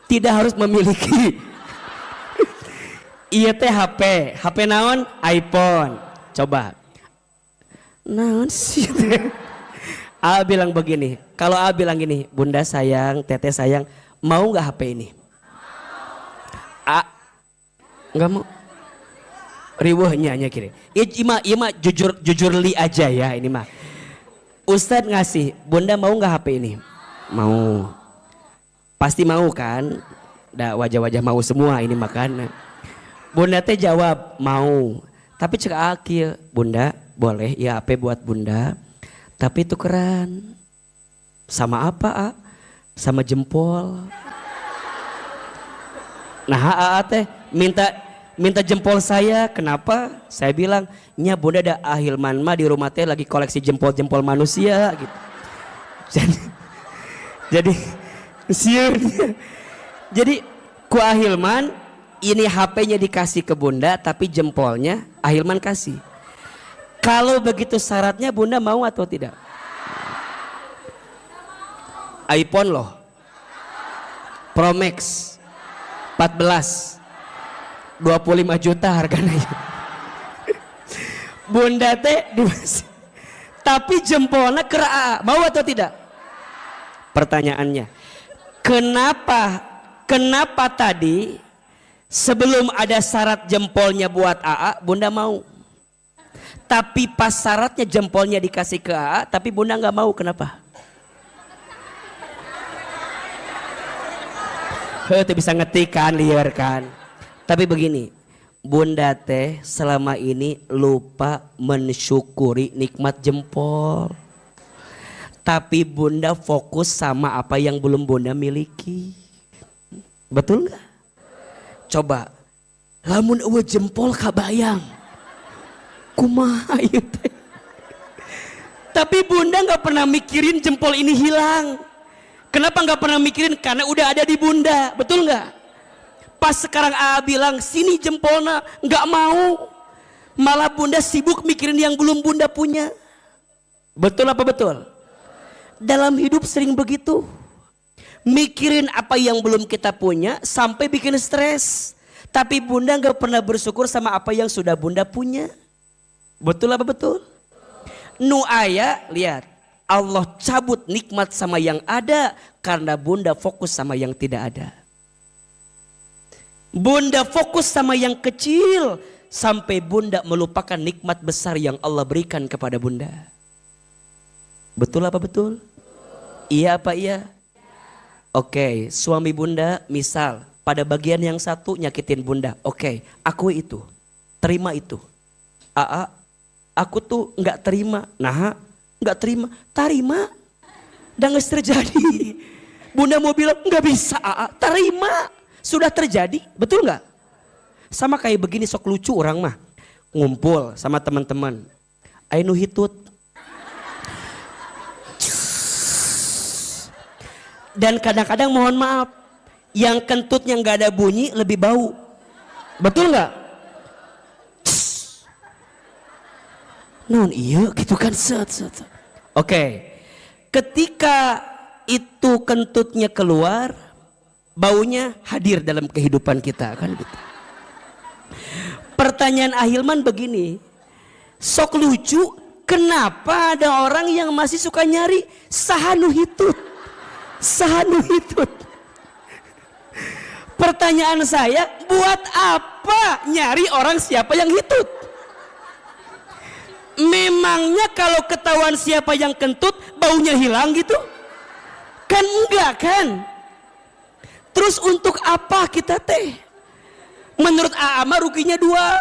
Tidak harus memiliki. Iya teh HP naon? iPhone. Coba. Naon sih teh? A bilang begini, kalau A bilang gini, bunda sayang, teteh sayang, mau nggak HP ini? A nggak mau. Riweuhnya nya kira. Ieu mah jujur li aja ya ini mah. Ustadz ngasih, Bunda mau nggak HP ini? Mau. Pasti mau kan? Da wajah-wajah mau semua ini makan. Bunda teh jawab mau. Tapi cek akil, Bunda boleh ya HP buat Bunda. Tapi tukeran. Sama apa? Sama jempol. Nah teh minta jempol saya, kenapa? Saya bilang, nya Bunda ada Ahilman mah di rumah teh lagi koleksi jempol-jempol manusia gitu. Jadi jadi ku Ahilman ini HP-nya dikasih ke Bunda tapi jempolnya Ahilman kasih. Kalau begitu syaratnya Bunda mau atau tidak? iPhone loh. Pro Max 14 25 juta harganya. Bunda teh tapi jempolnya kera, mau atau tidak? Pertanyaannya, kenapa tadi sebelum ada syarat jempolnya buat AA Bunda mau, tapi pas syaratnya jempolnya dikasih ke AA tapi Bunda nggak mau, kenapa? Itu bisa ngetik kan, liar kan. Tapi begini, Bunda teh selama ini lupa mensyukuri nikmat jempol. Tapi Bunda fokus sama apa yang belum Bunda miliki. Betul nggak? Coba, lamun eueuh jempol kabayang. Kumaha ieu teh? Tapi Bunda nggak pernah mikirin jempol ini hilang. Kenapa nggak pernah mikirin? Karena udah ada di Bunda, betul nggak? Pas sekarang AA bilang sini jempolnya, nggak mau, malah Bunda sibuk mikirin yang belum Bunda punya. Betul apa betul? Dalam hidup sering begitu, mikirin apa yang belum kita punya sampai bikin stres. Tapi Bunda nggak pernah bersyukur sama apa yang sudah Bunda punya. Betul apa betul? Nu aya, lihat, Allah cabut nikmat sama yang ada karena Bunda fokus sama yang tidak ada. Bunda fokus sama yang kecil sampai Bunda melupakan nikmat besar yang Allah berikan kepada Bunda. Betul apa betul? Iya apa iya? Oke, suami Bunda misal pada bagian yang satu nyakitin Bunda. Oke, aku itu, terima itu. AA, aku tuh nggak terima. Nah, nggak terima, tarima. Dan nggak terjadi. Bunda mau bilang nggak bisa AA, terima. Sudah terjadi, betul nggak? Sama kayak begini sok lucu orang mah. Ngumpul sama teman-teman. Ainu hitut. Dan kadang-kadang mohon maaf, yang kentutnya nggak ada bunyi lebih bau. Betul nggak? Non iya gitu kan set. Oke. Ketika itu kentutnya keluar, baunya hadir dalam kehidupan kita kan gitu. Pertanyaan Ahilman begini, sok lucu, kenapa ada orang yang masih suka nyari sahanu hitut? Sahanu hitut. Pertanyaan saya, buat apa nyari orang siapa yang hitut? Memangnya kalau ketahuan siapa yang kentut, baunya hilang gitu? Kan enggak kan? Terus untuk apa kita teh? Menurut AA ruginya dua.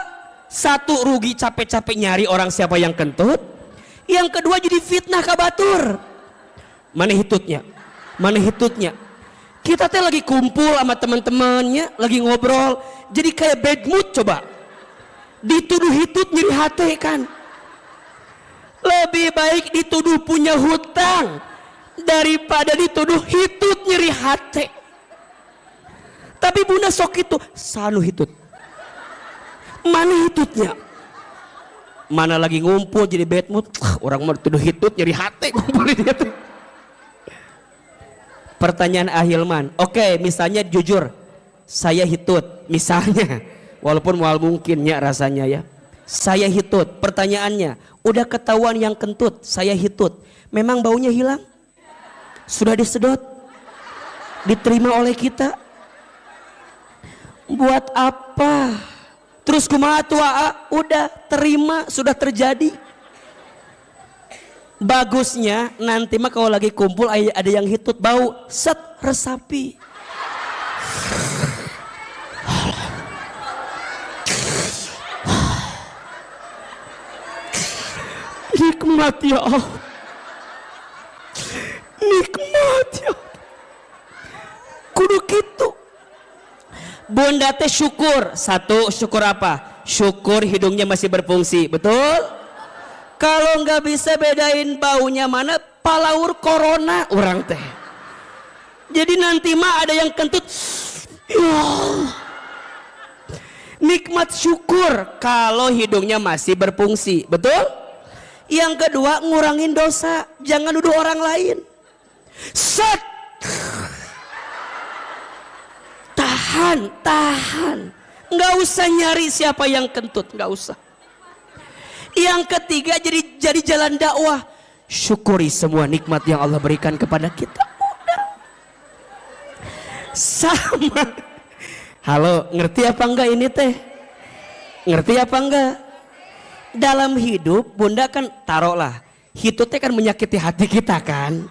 Satu, rugi capek-capek nyari orang siapa yang kentut. Yang kedua jadi fitnah kabatur. Mana hitutnya? Mana hitutnya? Kita teh lagi kumpul sama teman-temannya, lagi ngobrol. Jadi kayak bad mood coba. Dituduh hitut nyeri hati kan. Lebih baik dituduh punya hutang daripada dituduh hitut nyeri hati. Tapi Bunda sok itu sanu hitut. Mana hitutnya? Mana lagi ngumpul jadi bad mood. Orang mau dituduh hitut nyeri hati ngumpul di situ. Pertanyaan Ahilman. Oke, misalnya jujur, saya hitut, misalnya, walaupun mual mungkinnya rasanya ya. Saya hitut. Pertanyaannya, udah ketahuan yang kentut, saya hitut. Memang baunya hilang? Sudah disedot? Diterima oleh kita? Buat apa Terus kumaha tua? Udah terima, sudah terjadi. Bagusnya nanti mah kalau lagi kumpul ada yang hitut bau, set resapi. Nikmat ya Allah. Nikmat ya Allah. Kudu gitu. Bunda teh syukur. Satu, syukur apa? Syukur hidungnya masih berfungsi. Betul? Kalau nggak bisa bedain baunya mana, palaur corona orang teh. Jadi nanti mah ada yang kentut. Ya. Nikmat syukur kalau hidungnya masih berfungsi. Betul? Yang kedua, ngurangin dosa. Jangan nuduh orang lain. Set. Tahan. Nggak usah nyari siapa yang kentut, nggak usah. Yang ketiga, jadi jalan dakwah. Syukuri semua nikmat yang Allah berikan kepada kita. Udah. Sama. Halo, ngerti apa enggak ini teh? Ngerti apa enggak? Dalam hidup, Bunda kan taruhlah, hitutnya kan menyakiti hati kita kan.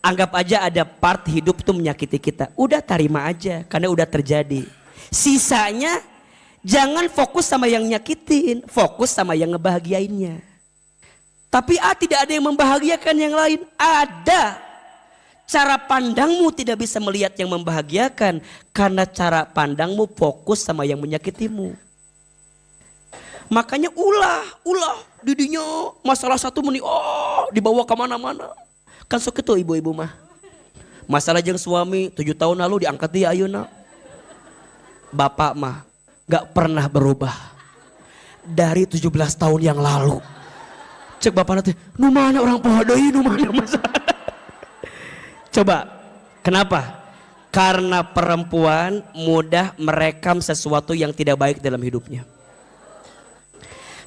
Anggap aja ada part hidup tuh menyakiti kita. Udah terima aja karena udah terjadi. Sisanya jangan fokus sama yang nyakitin, fokus sama yang ngebahagiainnya. Tapi tidak ada yang membahagiakan yang lain. Ada. Cara pandangmu tidak bisa melihat yang membahagiakan karena cara pandangmu fokus sama yang menyakitimu. Makanya ulah didinya masalah satu meni dibawa kemana-mana. Kan sok itu ibu-ibu mah. Masalah jeung suami 7 tahun lalu diangkat dia ayeuna. Bapak mah gak pernah berubah dari 17 tahun yang lalu. Cek bapak nanti, nu mana orang poho deui, nu mana masalah. Coba, kenapa? Karena perempuan mudah merekam sesuatu yang tidak baik dalam hidupnya.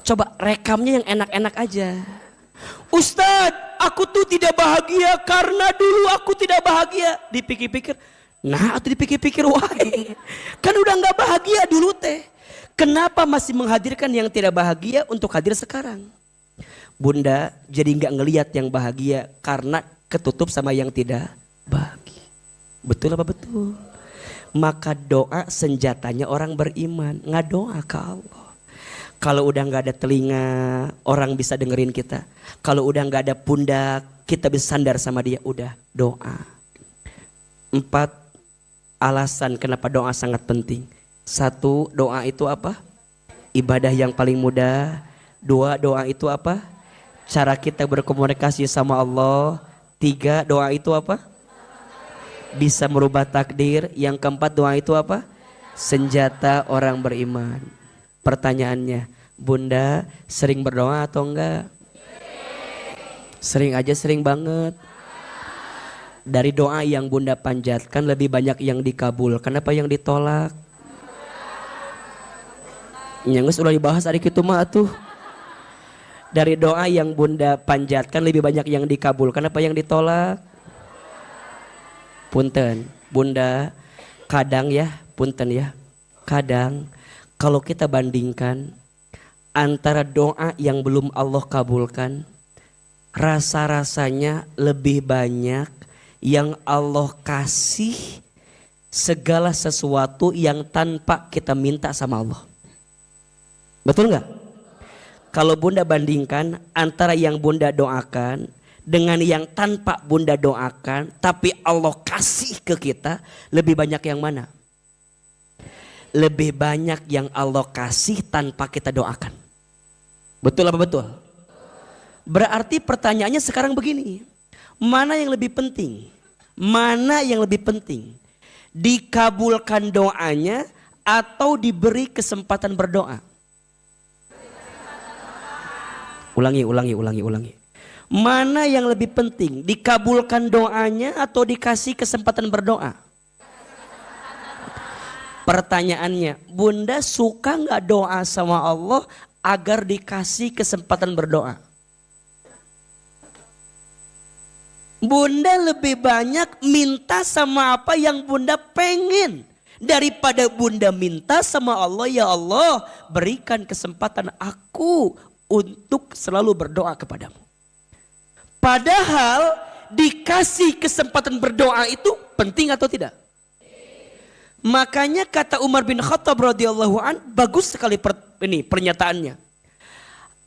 Coba rekamnya yang enak-enak aja. Ustadz, aku tuh tidak bahagia karena dulu aku tidak bahagia. Dipikir-pikir, nah atau dipikir-pikir, wah kan udah gak bahagia dulu teh. Kenapa masih menghadirkan yang tidak bahagia untuk hadir sekarang? Bunda jadi gak ngelihat yang bahagia karena ketutup sama yang tidak bahagia. Betul apa betul? Maka doa senjatanya orang beriman. Ngadoa ke Allah. Kalau udah gak ada telinga, orang bisa dengerin kita. Kalau udah gak ada pundak, kita bisa sandar sama dia. Udah, doa. 4 alasan kenapa doa sangat penting. 1, doa itu apa? Ibadah yang paling mudah. 2, doa itu apa? Cara kita berkomunikasi sama Allah. 3, doa itu apa? Bisa merubah takdir. Yang keempat, doa itu apa? Senjata orang beriman. Pertanyaannya, Bunda sering berdoa atau enggak? Sering aja, sering banget. Dari doa yang Bunda panjatkan lebih banyak yang dikabul. Kenapa yang ditolak? Nyangges udah dibahas hari itu mah tuh. Dari doa yang Bunda panjatkan lebih banyak yang dikabul. Kenapa yang ditolak? Punten, Bunda kadang ya, punten ya. Kadang kalau kita bandingkan antara doa yang belum Allah kabulkan, rasa-rasanya lebih banyak yang Allah kasih segala sesuatu yang tanpa kita minta sama Allah. Betul nggak? Kalau Bunda bandingkan antara yang Bunda doakan dengan yang tanpa Bunda doakan tapi Allah kasih ke kita, lebih banyak yang mana? Lebih banyak yang Allah kasih tanpa kita doakan. Betul apa betul? Berarti pertanyaannya sekarang begini. Mana yang lebih penting? Mana yang lebih penting? Dikabulkan doanya atau diberi kesempatan berdoa? Ulangi. Mana yang lebih penting? Dikabulkan doanya atau dikasih kesempatan berdoa? Pertanyaannya, Bunda suka gak doa sama Allah agar dikasih kesempatan berdoa? Bunda lebih banyak minta sama apa yang Bunda pengen daripada bunda minta sama Allah, ya Allah berikan kesempatan aku untuk selalu berdoa kepadamu. Padahal dikasih kesempatan berdoa itu penting atau tidak? Makanya kata Umar bin Khattab radhiyallahu an, bagus sekali pernyataannya.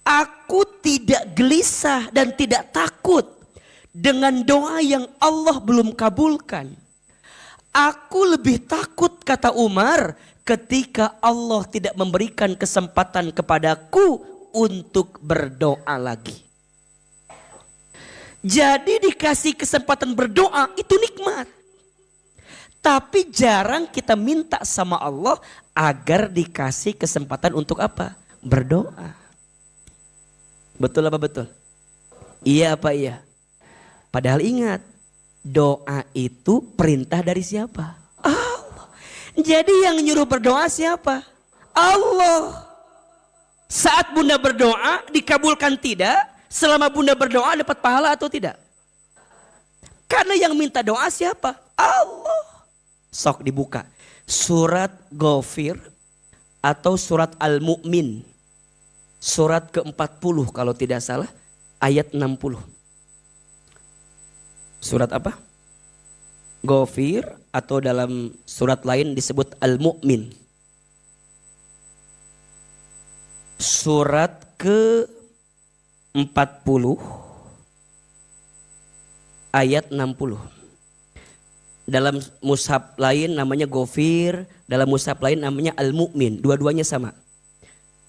Aku tidak gelisah dan tidak takut dengan doa yang Allah belum kabulkan. Aku lebih takut, kata Umar, ketika Allah tidak memberikan kesempatan kepadaku untuk berdoa lagi. Jadi dikasih kesempatan berdoa itu nikmat. Tapi jarang kita minta sama Allah agar dikasih kesempatan untuk apa? Berdoa. Betul apa betul? Iya apa iya? Padahal ingat, doa itu perintah dari siapa? Allah. Jadi yang nyuruh berdoa siapa? Allah. Saat bunda berdoa dikabulkan tidak? Selama bunda berdoa dapat pahala atau tidak? Karena yang minta doa siapa? Allah. Sok dibuka. Surat Ghafir atau surat Al-Mu'min. Surat ke-40 kalau tidak salah. Ayat 60. Surat apa? Ghafir atau dalam surat lain disebut Al-Mu'min. Surat ke-40 ayat 60. Dalam mushaf lain namanya Ghafir, dalam mushaf lain namanya Al-Mu'min. Dua-duanya sama.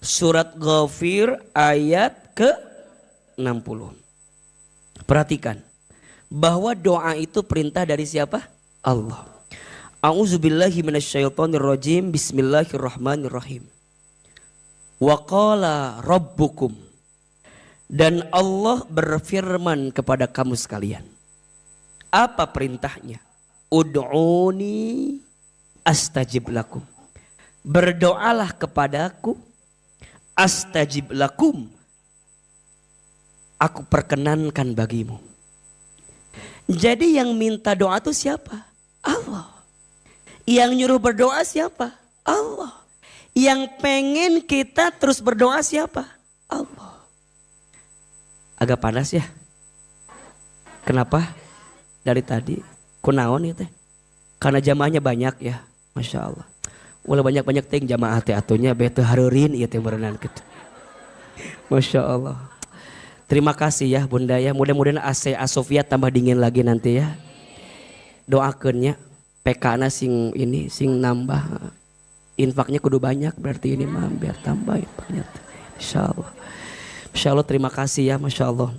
Surat Ghafir ayat ke-60. Perhatikan bahwa doa itu perintah dari siapa? Allah. A'udzubillahi minasyaitonirrajim. Bismillahirrahmanirrahim. Wa qala rabbukum, dan Allah berfirman kepada kamu sekalian. Apa perintahnya? Ud'uni astajib lakum. Berdoalah kepadaku, astajib lakum, aku perkenankan bagimu. Jadi yang minta doa itu siapa? Allah. Yang nyuruh berdoa siapa? Allah. Yang pengen kita terus berdoa siapa? Allah. Agak panas ya? Kenapa? Dari tadi kunaon ya teh? Karena jamaahnya banyak ya, masya Allah. Walau banyak-banyak teh jamaah teh atunya bete hareurin ieu teh berenang gitu. Masya Allah. Terima kasih ya bunda ya. Mudah-mudahan AC Asofia tambah dingin lagi nanti ya. Doakeunnya PK-na sing ini sing nambah. Infaknya kudu banyak berarti ini mah biar tambah infaknya. Insya Allah. Masya Allah terima kasih ya, masya Allah.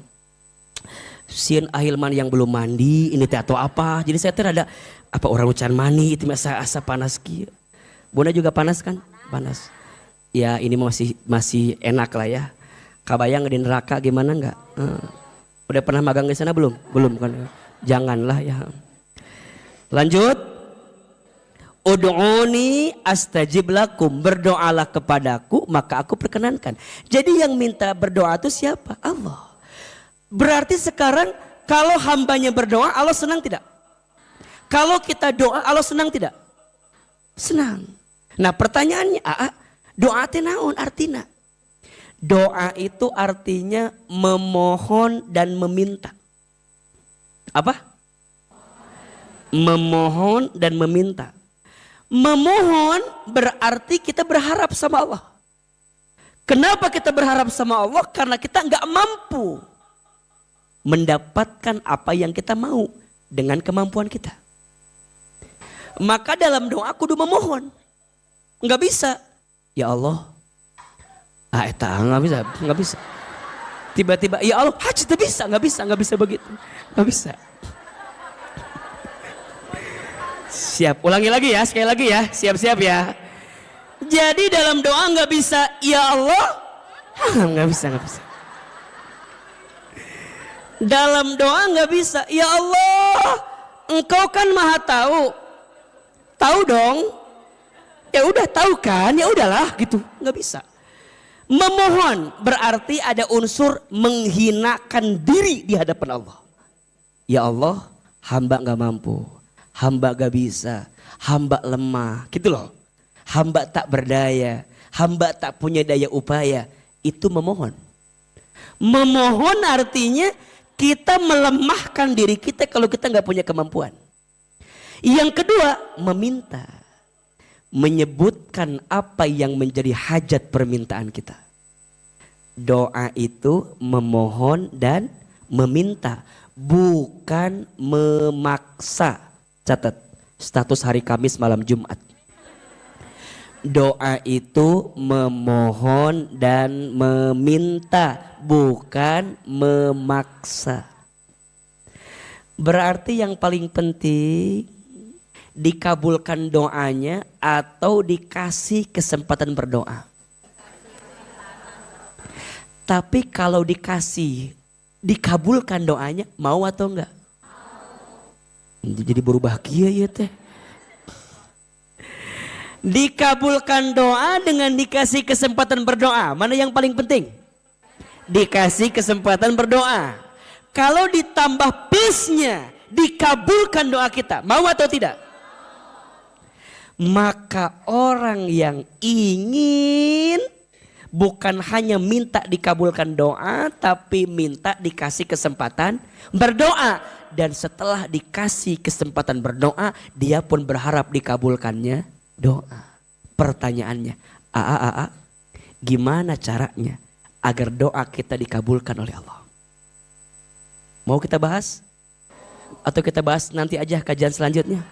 Sieun ahilman yang belum mandi ini teh atau apa, jadi saya teh ada apa orang ucan mani itu asa panas kieu. Bunda juga panas kan? Panas. Ya ini masih enak lah ya. Kabayang di neraka gimana enggak? Udah pernah magang di sana belum? Belum kan? Janganlah ya. Lanjut. Ud'uni astajib lakum, berdoalah kepadaku maka aku perkenankan. Jadi yang minta berdoa itu siapa? Allah. Berarti sekarang kalau hambanya berdoa Allah senang tidak? Kalau kita doa Allah senang tidak? Senang. Nah pertanyaannya, doa teh naon artina? Doa itu artinya memohon dan meminta. Apa? Memohon dan meminta. Memohon berarti kita berharap sama Allah. Kenapa kita berharap sama Allah? Karena kita nggak mampu mendapatkan apa yang kita mau dengan kemampuan kita. Maka dalam doa kudu memohon. Nggak bisa. Ya Allah. Nggak bisa. Tiba-tiba ya Allah, haji nggak bisa begitu. Nggak bisa. Siap, ulangi lagi ya, sekali lagi ya, siap-siap ya. Jadi dalam doa nggak bisa, ya Allah, nggak bisa. Dalam doa nggak bisa, ya Allah, Engkau kan maha tahu dong. Ya udah tahu kan, ya udahlah gitu, nggak bisa. Memohon berarti ada unsur menghinakan diri di hadapan Allah. Ya Allah, hamba nggak mampu. hamba gak bisa, hamba lemah, gitu loh. Hamba tak berdaya, hamba tak punya daya upaya, itu memohon. Memohon artinya kita melemahkan diri kita kalau kita gak punya kemampuan. Yang kedua, meminta. Menyebutkan apa yang menjadi hajat permintaan kita. Doa itu memohon dan meminta, bukan memaksa. Catat, status hari Kamis malam Jumat. Doa itu memohon dan meminta, bukan memaksa. Berarti yang paling penting dikabulkan doanya atau dikasih kesempatan berdoa. Tapi kalau dikabulkan doanya, mau atau enggak? Jadi berubah kia ya teh. Dikabulkan doa dengan dikasih kesempatan berdoa. Mana yang paling penting? Dikasih kesempatan berdoa. Kalau ditambah plusnya, dikabulkan doa kita, mau atau tidak? Maka orang yang ingin bukan hanya minta dikabulkan doa, tapi minta dikasih kesempatan berdoa. Dan setelah dikasih kesempatan berdoa, dia pun berharap dikabulkannya doa. Pertanyaannya, gimana caranya agar doa kita dikabulkan oleh Allah? Mau kita bahas? Atau kita bahas nanti aja kajian selanjutnya?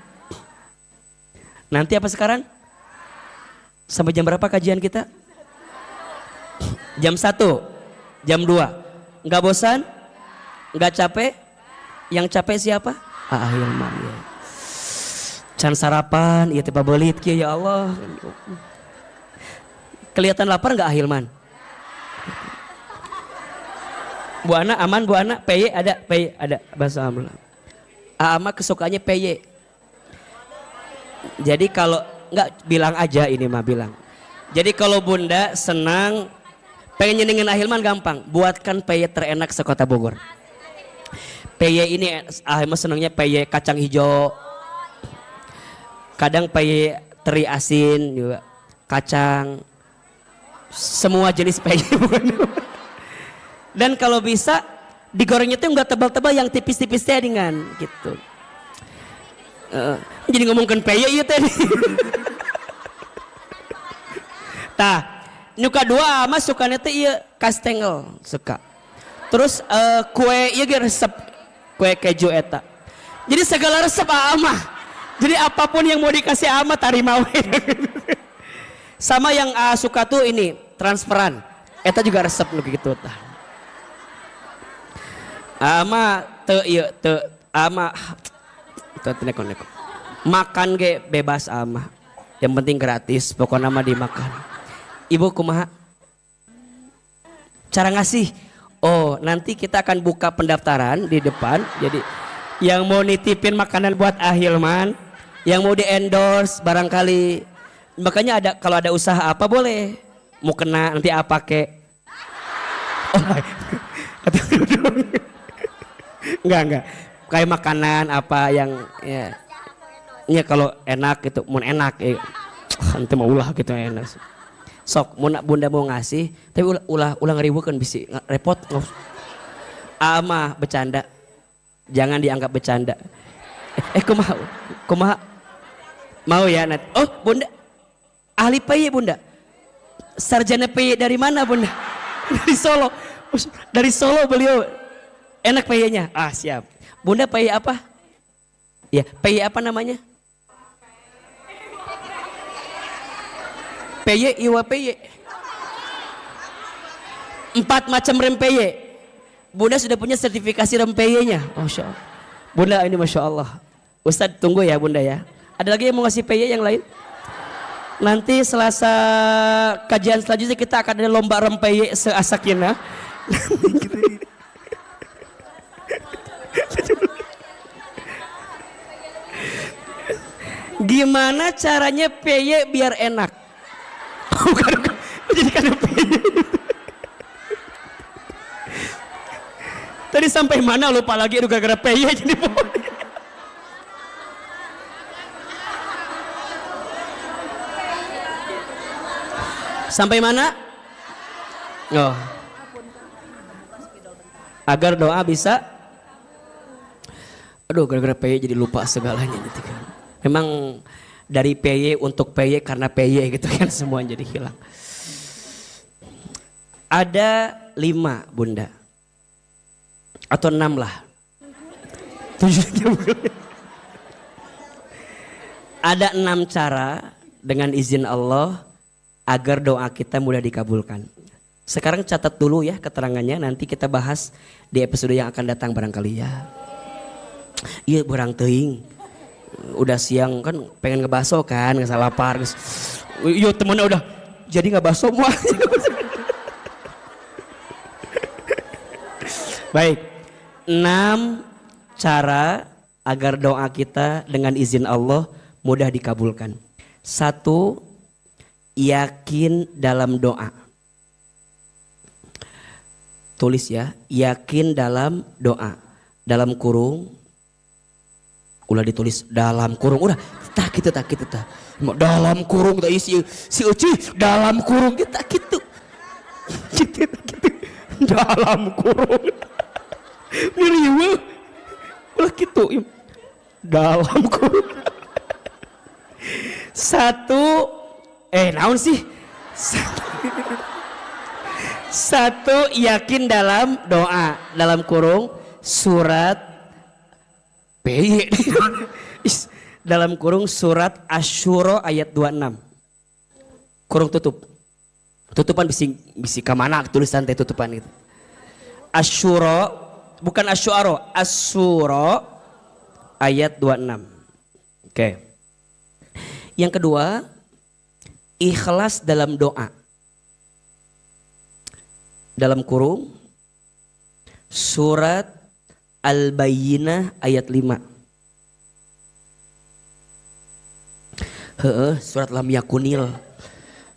Nanti apa sekarang? Sampai jam berapa kajian kita? Jam 1, jam 2. Enggak bosan? Enggak capek? Yang capek siapa? Hilman ya. Can sarapan, iya tiba belit kia ya Allah. Kelihatan lapar enggak Hilman? Bu Ana aman, Bu Ana? PY ada bahasa alhamdulillah. Ama kesukaannya PY. Jadi kalau enggak bilang aja ini mah bilang. Jadi kalau Bunda senang pengen nyenengin Ahilman gampang, buatkan PY terenak sekota Bogor. PY ini Ahilman senangnya PY kacang hijau. Kadang PY teri asin juga, kacang, semua jenis PY. Dan kalau bisa digorengnya tuh nggak tebal-tebal, yang tipis-tipis dengan gitu. Jadi ngomongkan PY iya tadi. Tah, nyuka dua ama sukanya teh iya kastengel suka. Terus kue iya ge resep, kue keju eta. Jadi segala resep ama. Jadi apapun yang mau dikasih ama tarima we. Sama yang suka tuh ini transferan. Eta juga resep gitu tah. Ama teu ieu teu ama teu neko-neko. Makan ge bebas ama. Yang penting gratis, pokoknya mah dimakan. Ibu kumaha? Cara ngasih? Oh, nanti kita akan buka pendaftaran di depan. Jadi yang mau nitipin makanan buat Ahilman, yang mau di endorse barangkali, makanya ada kalau ada usaha apa boleh, mau kena nanti apa kek? Oh, enggak kayak makanan apa yang ya kalau enak gitu, mau enak nanti mau ulah gitu enak. Sok Bunda mau ngasih, tapi ulah ngeribukeun bisi repot. Ama bercanda, jangan dianggap bercanda. Kumaha mau ya nanti. Oh Bunda ahli PY Bunda, sarjana PY dari mana Bunda? Dari Solo. Dari Solo beliau, enak PY-nya. Siap. Bunda PY apa? Ya PY apa namanya? PY iwa PY. 4 macam rem PY. Bunda sudah punya sertifikasi rem PY-nya. Masya Allah. Bunda ini Masya Allah. Ustadz tunggu ya Bunda ya. Ada lagi yang mau ngasih PY yang lain? Nanti Selasa kajian selanjutnya kita akan ada lomba rem PY seasakina. Gimana caranya PY biar enak? Bukan, jadi karena PY. Tadi sampai mana lupa lagi, gara-gara PY jadi Sampai mana? Oh. Agar doa bisa. Aduh, gara-gara PY jadi lupa segalanya gitu kan. Memang dari PY untuk PY karena PY gitu kan semua jadi hilang. Ada 5 bunda. Atau 6 lah. 7 Ada 6 cara dengan izin Allah agar doa kita mudah dikabulkan. Sekarang catat dulu ya keterangannya, nanti kita bahas di episode yang akan datang barangkali ya. Iya barang teuing. Udah siang kan pengen ngebaso kan, nggak salah lapar. Iya temennya udah jadi ngebaso semua. Baik, 6 cara agar doa kita dengan izin Allah mudah dikabulkan. 1, yakin dalam doa. Tulis ya, yakin dalam doa. Dalam kurung, ulah ditulis dalam kurung, udah tak gitu. Dalam kurung tak isi si uci dalam kurung kita gitu. Gitu. Dalam kurung. Miriwe. Ulah gitu. Dalam kurung. 1, naon sih? 1 yakin dalam doa. Dalam kurung surat PY. Dalam kurung surat Asy-Syura ayat 26. Kurung tutup. Tutupan bisi ka mana tulisan teh tutupan gitu. Asy-Syura bukan Asy-Syu'ara, Asy-Syura ayat 26. Oke. Yang kedua, ikhlas dalam doa. Dalam kurung surat Al-Bayyinah ayat 5. Surat lam yakunil.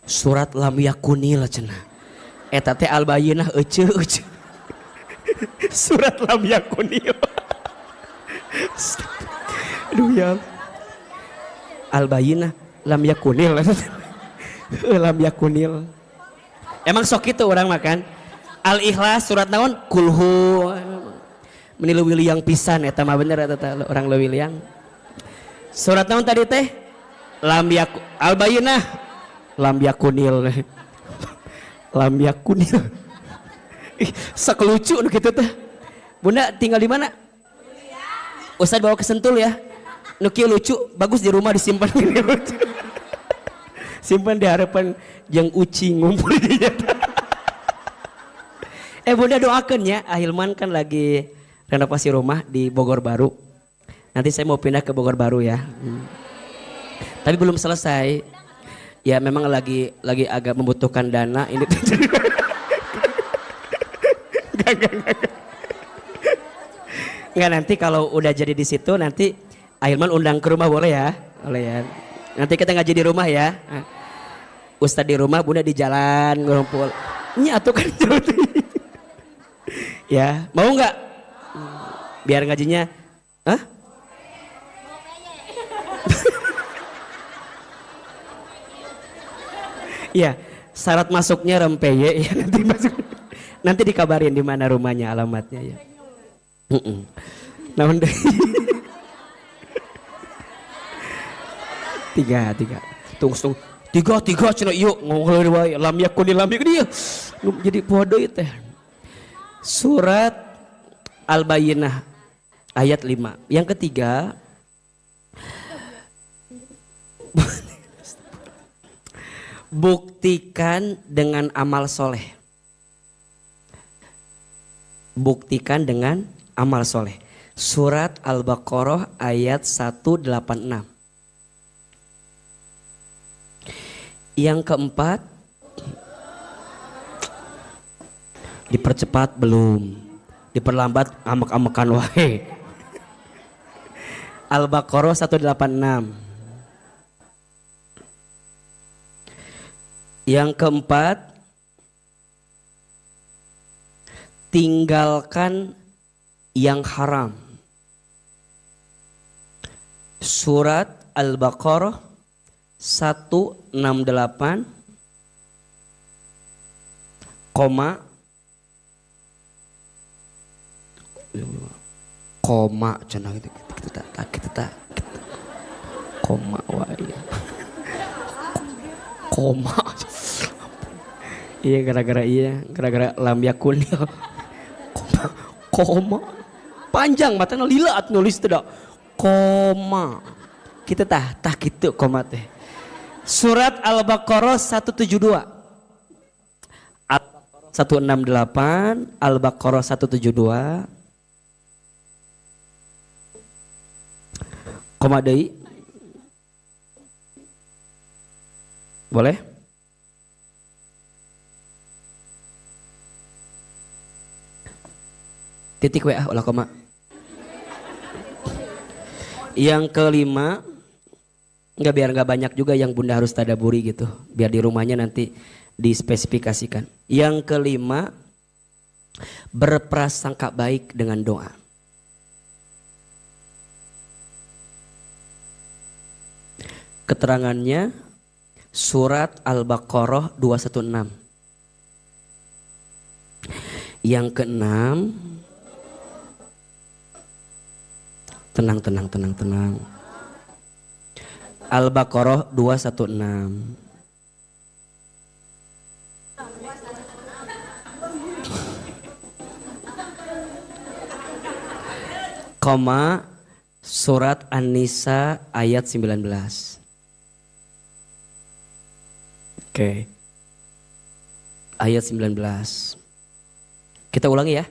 Surat lam yakunil cenah. Eta teh Al-Bayyinah euceu. Surat lam yakunil. Aduh ya. Al-Bayyinah lam yakunil. Lam yakunil. Emang sok itu orang makan. Al-Ikhlas surat naon? Kulhu. Meni leuwih liang pisan eta mah bener eta orang leuwih liang. Surat naon tadi teh? Lam yak Al-Bayyinah lam yakunil. Lam yakunil. Sok lucu nu kitu teh. Bunda tinggal di mana? Ustaz bawa ke Sentul ya. Nu kieu lucu, bagus di rumah disimpan gini lucu. Simpan di harapan jeung uci ngumpul di jata. Bunda doakan ya, Ahilman kan lagi renovasi rumah di Bogor Baru. Nanti saya mau pindah ke Bogor Baru ya. Tapi belum selesai. Ya memang lagi agak membutuhkan dana ini. Enggak, nanti kalau udah jadi di situ nanti Ahilman undang ke rumah boleh ya? Boleh ya. Nanti kita ngaji di rumah ya. Ustadz di rumah, Bunda di jalan ngumpul. Ini atuh kan ya, mau nggak? Biar ngajinya, hah? Iya, syarat masuknya rempeye ya nanti masuk. Nanti dikabarin di mana rumahnya, alamatnya ya. Namun deh. 3 tunggu 3 cenah ieu ngomong wae lam yakun dia jadi podo teh. Surat Al-Bayyinah ayat 5. Yang ketiga, buktikan dengan amal soleh. Buktikan dengan amal soleh. Surat Al-Baqarah ayat 186. Yang keempat, dipercepat belum, diperlambat amek-amekan wae. Al-Baqarah 186. Yang keempat, tinggalkan yang haram. Surat Al-Baqarah 168 koma, koma cenah gitu kita koma wae. Koma. Iya gara-gara lam yakun. Koma. Panjang matanya lilat nulis tidak. Koma. Kita tah gitu koma teh. Surat Al-Baqarah 172. Al-Baqarah 168, Al-Baqarah 172. Koma deui. Boleh? Titik WA ulah koma. Yang kelima, biar nggak banyak juga yang bunda harus tadaburi gitu, biar di rumahnya nanti dispesifikasikan. Yang kelima, berprasangka baik dengan doa. Keterangannya surat Al-Baqarah 216. Yang keenam, tenang. Al-Baqarah 216. Koma surat An-Nisa ayat 19. Oke. Ayat 19. Kita ulangi ya.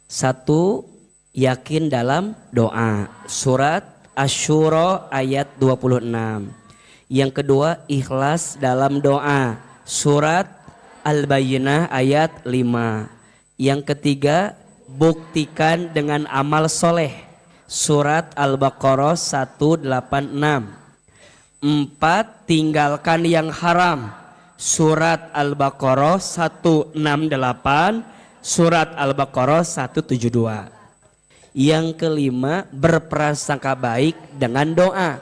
1. Yakin dalam doa. Surat Asy-Syura ayat 26. Yang kedua, ikhlas dalam doa. Surat Al-Bayyinah ayat 5. Yang ketiga, buktikan dengan amal soleh. Surat Al-Baqarah 186. 4. Tinggalkan yang haram. Surat Al-Baqarah 168. Surat Al-Baqarah 172. Yang kelima, berprasangka baik dengan doa.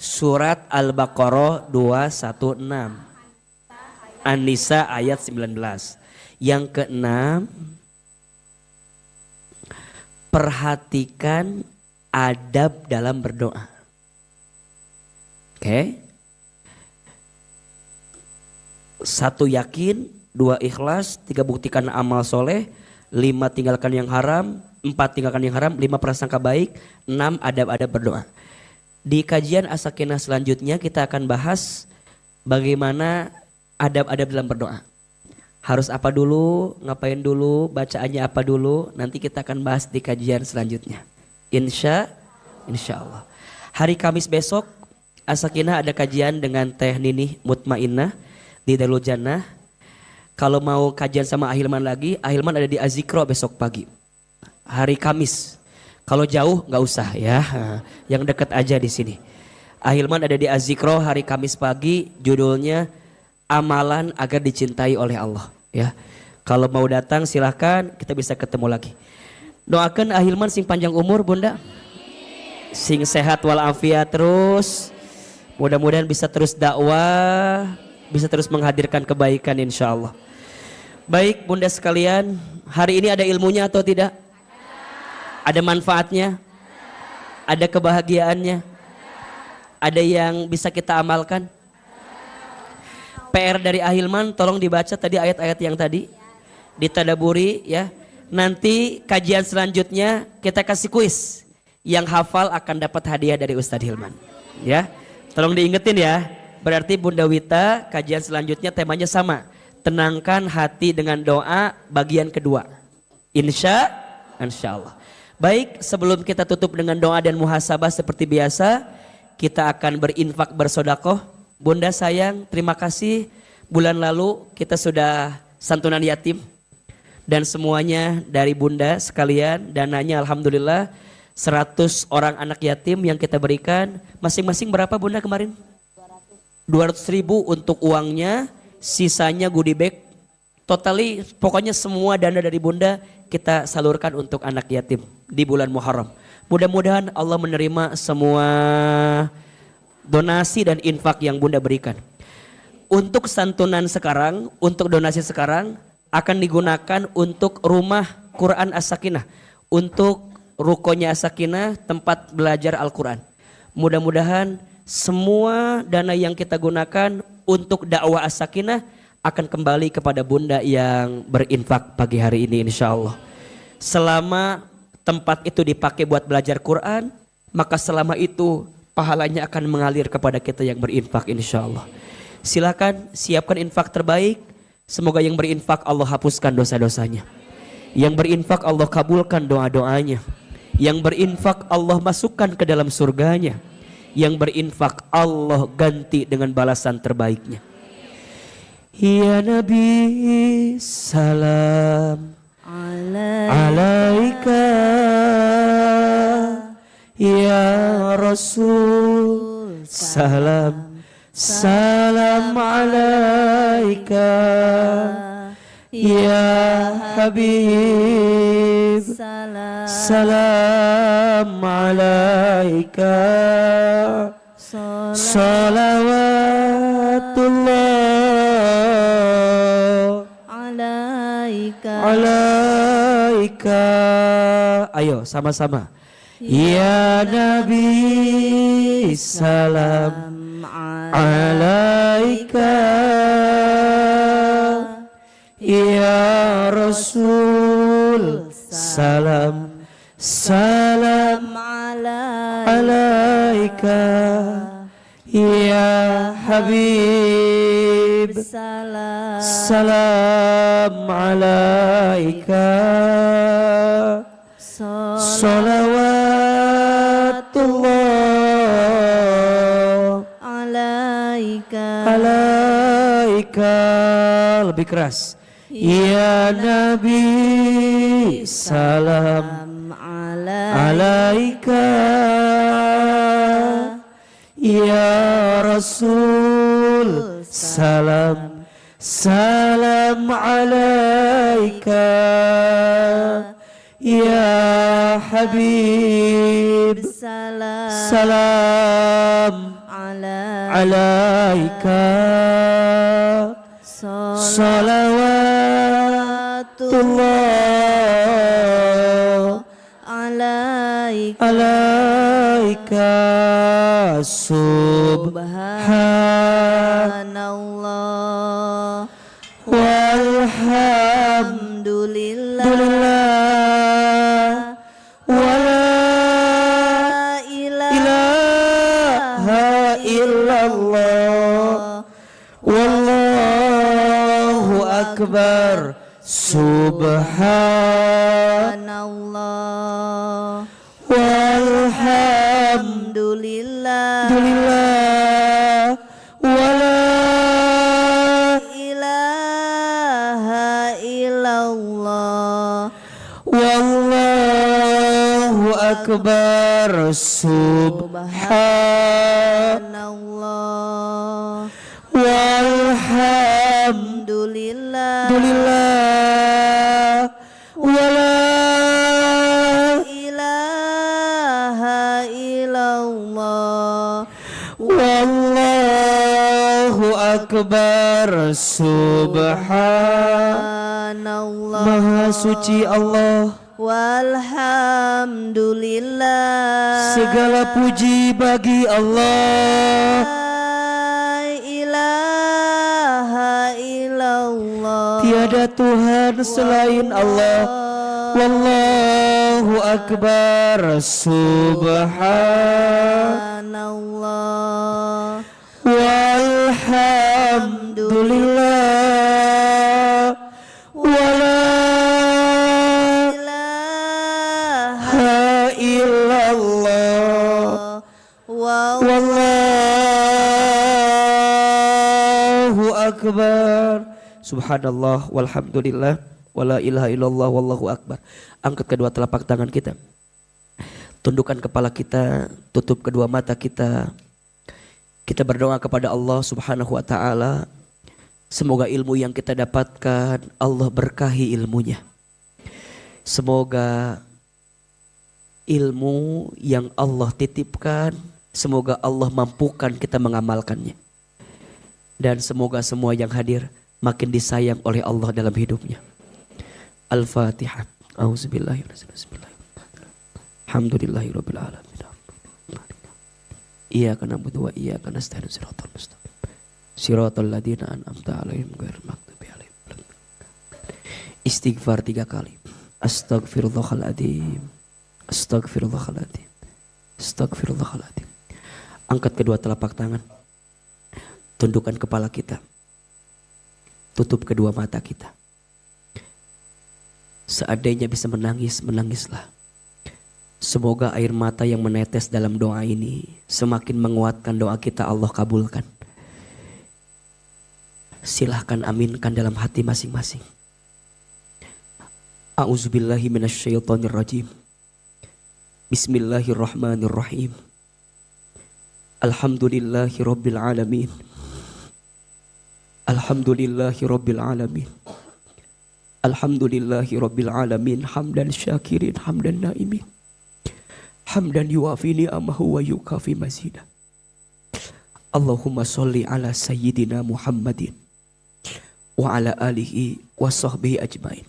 Surat Al-Baqarah 216. An-Nisa ayat 19. Yang keenam, perhatikan adab dalam berdoa. Oke. 1. Yakin, 2. Ikhlas, 3. Buktikan amal soleh, 5. Tinggalkan yang haram, 4. Tinggalkan yang haram, 5. Prasangka baik, 6. Adab-adab berdoa. Di kajian As-Sakinah selanjutnya kita akan bahas bagaimana adab-adab dalam berdoa. Harus apa dulu, ngapain dulu, bacaannya apa dulu, nanti kita akan bahas di kajian selanjutnya. Insya Allah. Hari Kamis besok As-Sakinah ada kajian dengan Teh Ninih Mutmainnah di Darul Jannah. Kalau mau kajian sama Ahilman lagi, Ahilman ada di Azikro besok pagi. Hari Kamis. Kalau jauh nggak usah ya, yang dekat aja di sini. Ahilman ada di Azikro hari Kamis pagi, judulnya Amalan Agar Dicintai oleh Allah. Ya, kalau mau datang silahkan, kita bisa ketemu lagi. Doakan Ahilman sing panjang umur bunda, sing sehat walafiat terus. Mudah-mudahan bisa terus dakwah, bisa terus menghadirkan kebaikan insya Allah. Baik bunda sekalian, hari ini ada ilmunya atau tidak? Ada manfaatnya? Ada kebahagiaannya? Ada yang bisa kita amalkan? PR dari Ahilman tolong dibaca tadi ayat-ayat yang tadi. Ditadaburi ya. Nanti kajian selanjutnya kita kasih kuis. Yang hafal akan dapat hadiah dari Ustadz Hilman. Ya. Tolong diingetin ya. Berarti Bunda Wita kajian selanjutnya temanya sama. Tenangkan hati dengan doa bagian kedua. Insya Allah. Baik, sebelum kita tutup dengan doa dan muhasabah seperti biasa, kita akan berinfak bersodakoh. Bunda sayang, terima kasih. Bulan lalu kita sudah santunan yatim. Dan semuanya dari Bunda sekalian, dananya alhamdulillah 100 orang anak yatim yang kita berikan. Masing-masing berapa Bunda kemarin? 200.000 untuk uangnya, sisanya goodie bag. Totally pokoknya semua dana dari Bunda kita salurkan untuk anak yatim di bulan Muharram. Mudah-mudahan Allah menerima semua donasi dan infak yang Bunda berikan. Untuk santunan sekarang, untuk donasi sekarang, akan digunakan untuk rumah Quran As-Sakinah, untuk rukonya As-Sakinah, tempat belajar Al-Quran. Mudah-mudahan semua dana yang kita gunakan untuk dakwah As-Sakinah akan kembali kepada bunda yang berinfak pagi hari ini insya Allah. Selama tempat itu dipakai buat belajar Quran, maka selama itu pahalanya akan mengalir kepada kita yang berinfak insya Allah. Silakan siapkan infak terbaik. Semoga yang berinfak Allah hapuskan dosa-dosanya. Yang berinfak Allah kabulkan doa-doanya. Yang berinfak Allah masukkan ke dalam surganya. Yang berinfak Allah ganti dengan balasan terbaiknya. Ya Nabi salam alaika, ya Rasul salam salam alaika, ya Habib salam alaika, salawatullah alaika. Ayo sama-sama. Ya Nabi salam alaika, ya Rasul salam salam alaika, ya Habib salam alaika, salawatullah alaika. Lebih keras. Ya Nabi salam alaika, ya Rasul salam salam alaika, ya Habib salam alaika, salawatullah alaika. Subhanallah walhamdulillah wala ilaha illallah wallahu akbar. Subhanallah walhamdulillah wala ilaha illallah wallahu akbar. Subhanallah walhamdulillah wala ilaha illallah wallahu akbar. Subhanallah. Maha suci Allah, walhamdulillah, segala puji bagi Allah. La ilaha illallah, tiada Tuhan selain Allah. Wallahu akbar. Subhanallah walhamdulillah wala ilaha illallah wallahu akbar. Subhanallah walhamdulillah wala ilaha illallah wallahu akbar. Angkat kedua telapak tangan kita, tundukkan kepala kita, tutup kedua mata kita. Kita berdoa kepada Allah Subhanahu wa taala, semoga ilmu yang kita dapatkan Allah berkahi ilmunya. Semoga ilmu yang Allah titipkan, semoga Allah mampukan kita mengamalkannya. Dan semoga semua yang hadir makin disayang oleh Allah dalam hidupnya. Al-Fatihah. Auzubillahi Alhamdulillahirabbil alamin. Iyyaka na'budu wa iyyaka nasta'in. Shiratal mustaqim. Shiratal ladzina an'amta 'alaihim ghairil maghdubi 'alaihim. Istighfar 3 kali. Astaghfirullahaladzim. Astaghfirullahaladzim. Astaghfirullahaladzim. Angkat kedua telapak tangan. Tundukkan kepala kita. Tutup kedua mata kita. Seandainya bisa menangis, menangislah. Semoga air mata yang menetes dalam doa ini semakin menguatkan doa kita, Allah kabulkan. Silahkan aminkan dalam hati masing-masing. A'udzubillahi minasyaitonirrajim. Bismillahirrahmanirrahim. Alhamdulillahi rabbil alamin. Alhamdulillahi rabbil alamin. Alhamdulillahi rabbil alamin. Hamdan syakirin, hamdan naimin. Hamdan yuwafi ni'amahu wa yukafi mazidah. Allahumma sholli ala sayyidina Muhammadin wa ala alihi wa sahbihi ajmain.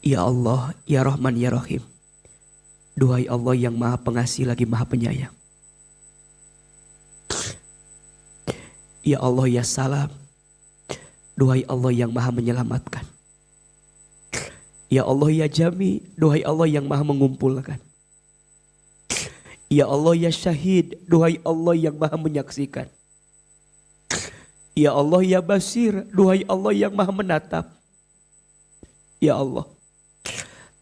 Ya Allah, ya Rahman, ya Rahim. Duhai Allah yang maha pengasih lagi maha penyayang. Ya Allah, ya Salam. Duhai Allah yang maha menyelamatkan. Ya Allah, ya Jami. Duhai Allah yang maha mengumpulkan. Ya Allah, ya Syahid. Duhai Allah yang maha menyaksikan. Ya Allah, ya Basir. Duhai Allah yang maha menatap. Ya Allah,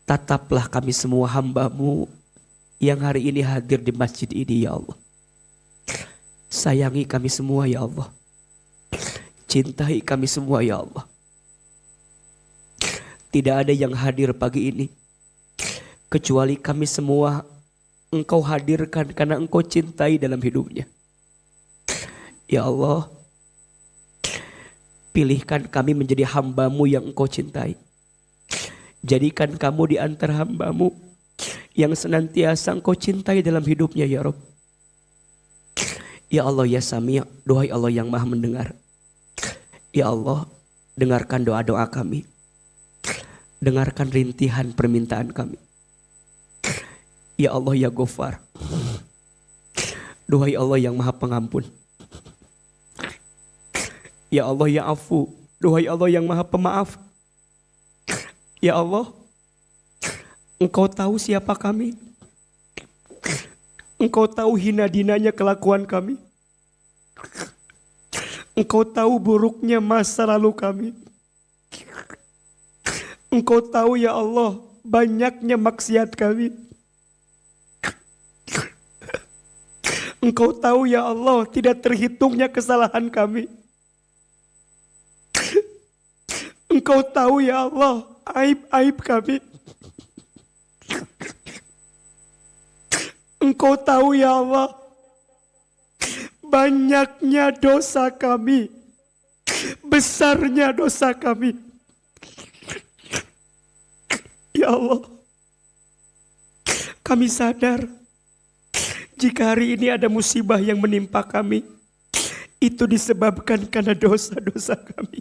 tataplah kami semua hamba-Mu yang hari ini hadir di masjid ini, ya Allah. Sayangi kami semua, ya Allah. Cintai kami semua, ya Allah. Tidak ada yang hadir pagi ini kecuali kami semua Engkau hadirkan karena Engkau cintai dalam hidupnya. Ya Allah, pilihkan kami menjadi hamba-Mu yang Engkau cintai. Jadikan kamu di antara hamba-Mu yang senantiasa Engkau cintai dalam hidupnya, ya Rabb. Ya Allah, ya Sami', duhai Allah yang maha mendengar. Ya Allah, dengarkan doa-doa kami. Dengarkan rintihan permintaan kami. Ya Allah, ya Ghafar. Duhai Allah yang maha pengampun. Ya Allah, ya Afu. Duhai Allah yang maha pemaaf. Ya Allah, Engkau tahu siapa kami. Engkau tahu hina dinanya kelakuan kami. Engkau tahu buruknya masa lalu kami. Engkau tahu, ya Allah, banyaknya maksiat kami. Engkau tahu, ya Allah, tidak terhitungnya kesalahan kami. Engkau tahu, ya Allah, aib-aib kami. Engkau tahu, ya Allah, banyaknya dosa kami, besarnya dosa kami. Ya Allah, kami sadar jika hari ini ada musibah yang menimpa kami, itu disebabkan karena dosa-dosa kami.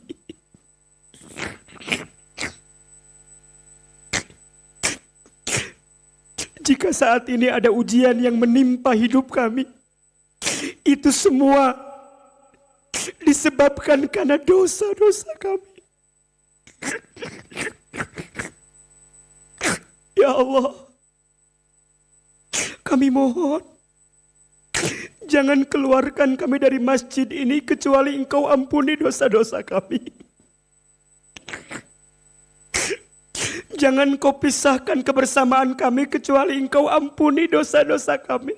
Jika saat ini ada ujian yang menimpa hidup kami, itu semua disebabkan karena dosa-dosa kami. Ya Allah, kami mohon, jangan keluarkan kami dari masjid ini kecuali Engkau ampuni dosa-dosa kami. Jangan Kau pisahkan kebersamaan kami kecuali Engkau ampuni dosa-dosa kami.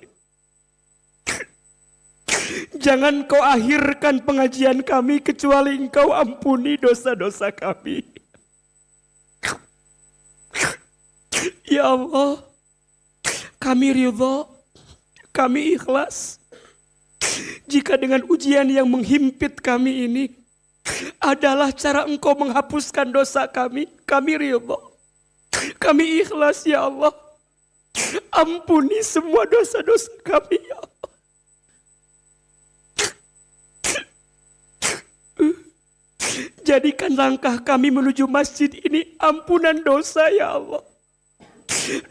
Jangan Kau akhirkan pengajian kami kecuali Engkau ampuni dosa-dosa kami. Ya Allah, kami ridha, kami ikhlas. Jika dengan ujian yang menghimpit kami ini adalah cara Engkau menghapuskan dosa kami, kami ridha. Kami ikhlas, ya Allah. Ampuni semua dosa-dosa kami, ya Allah. Jadikan langkah kami menuju masjid ini ampunan dosa ya Allah.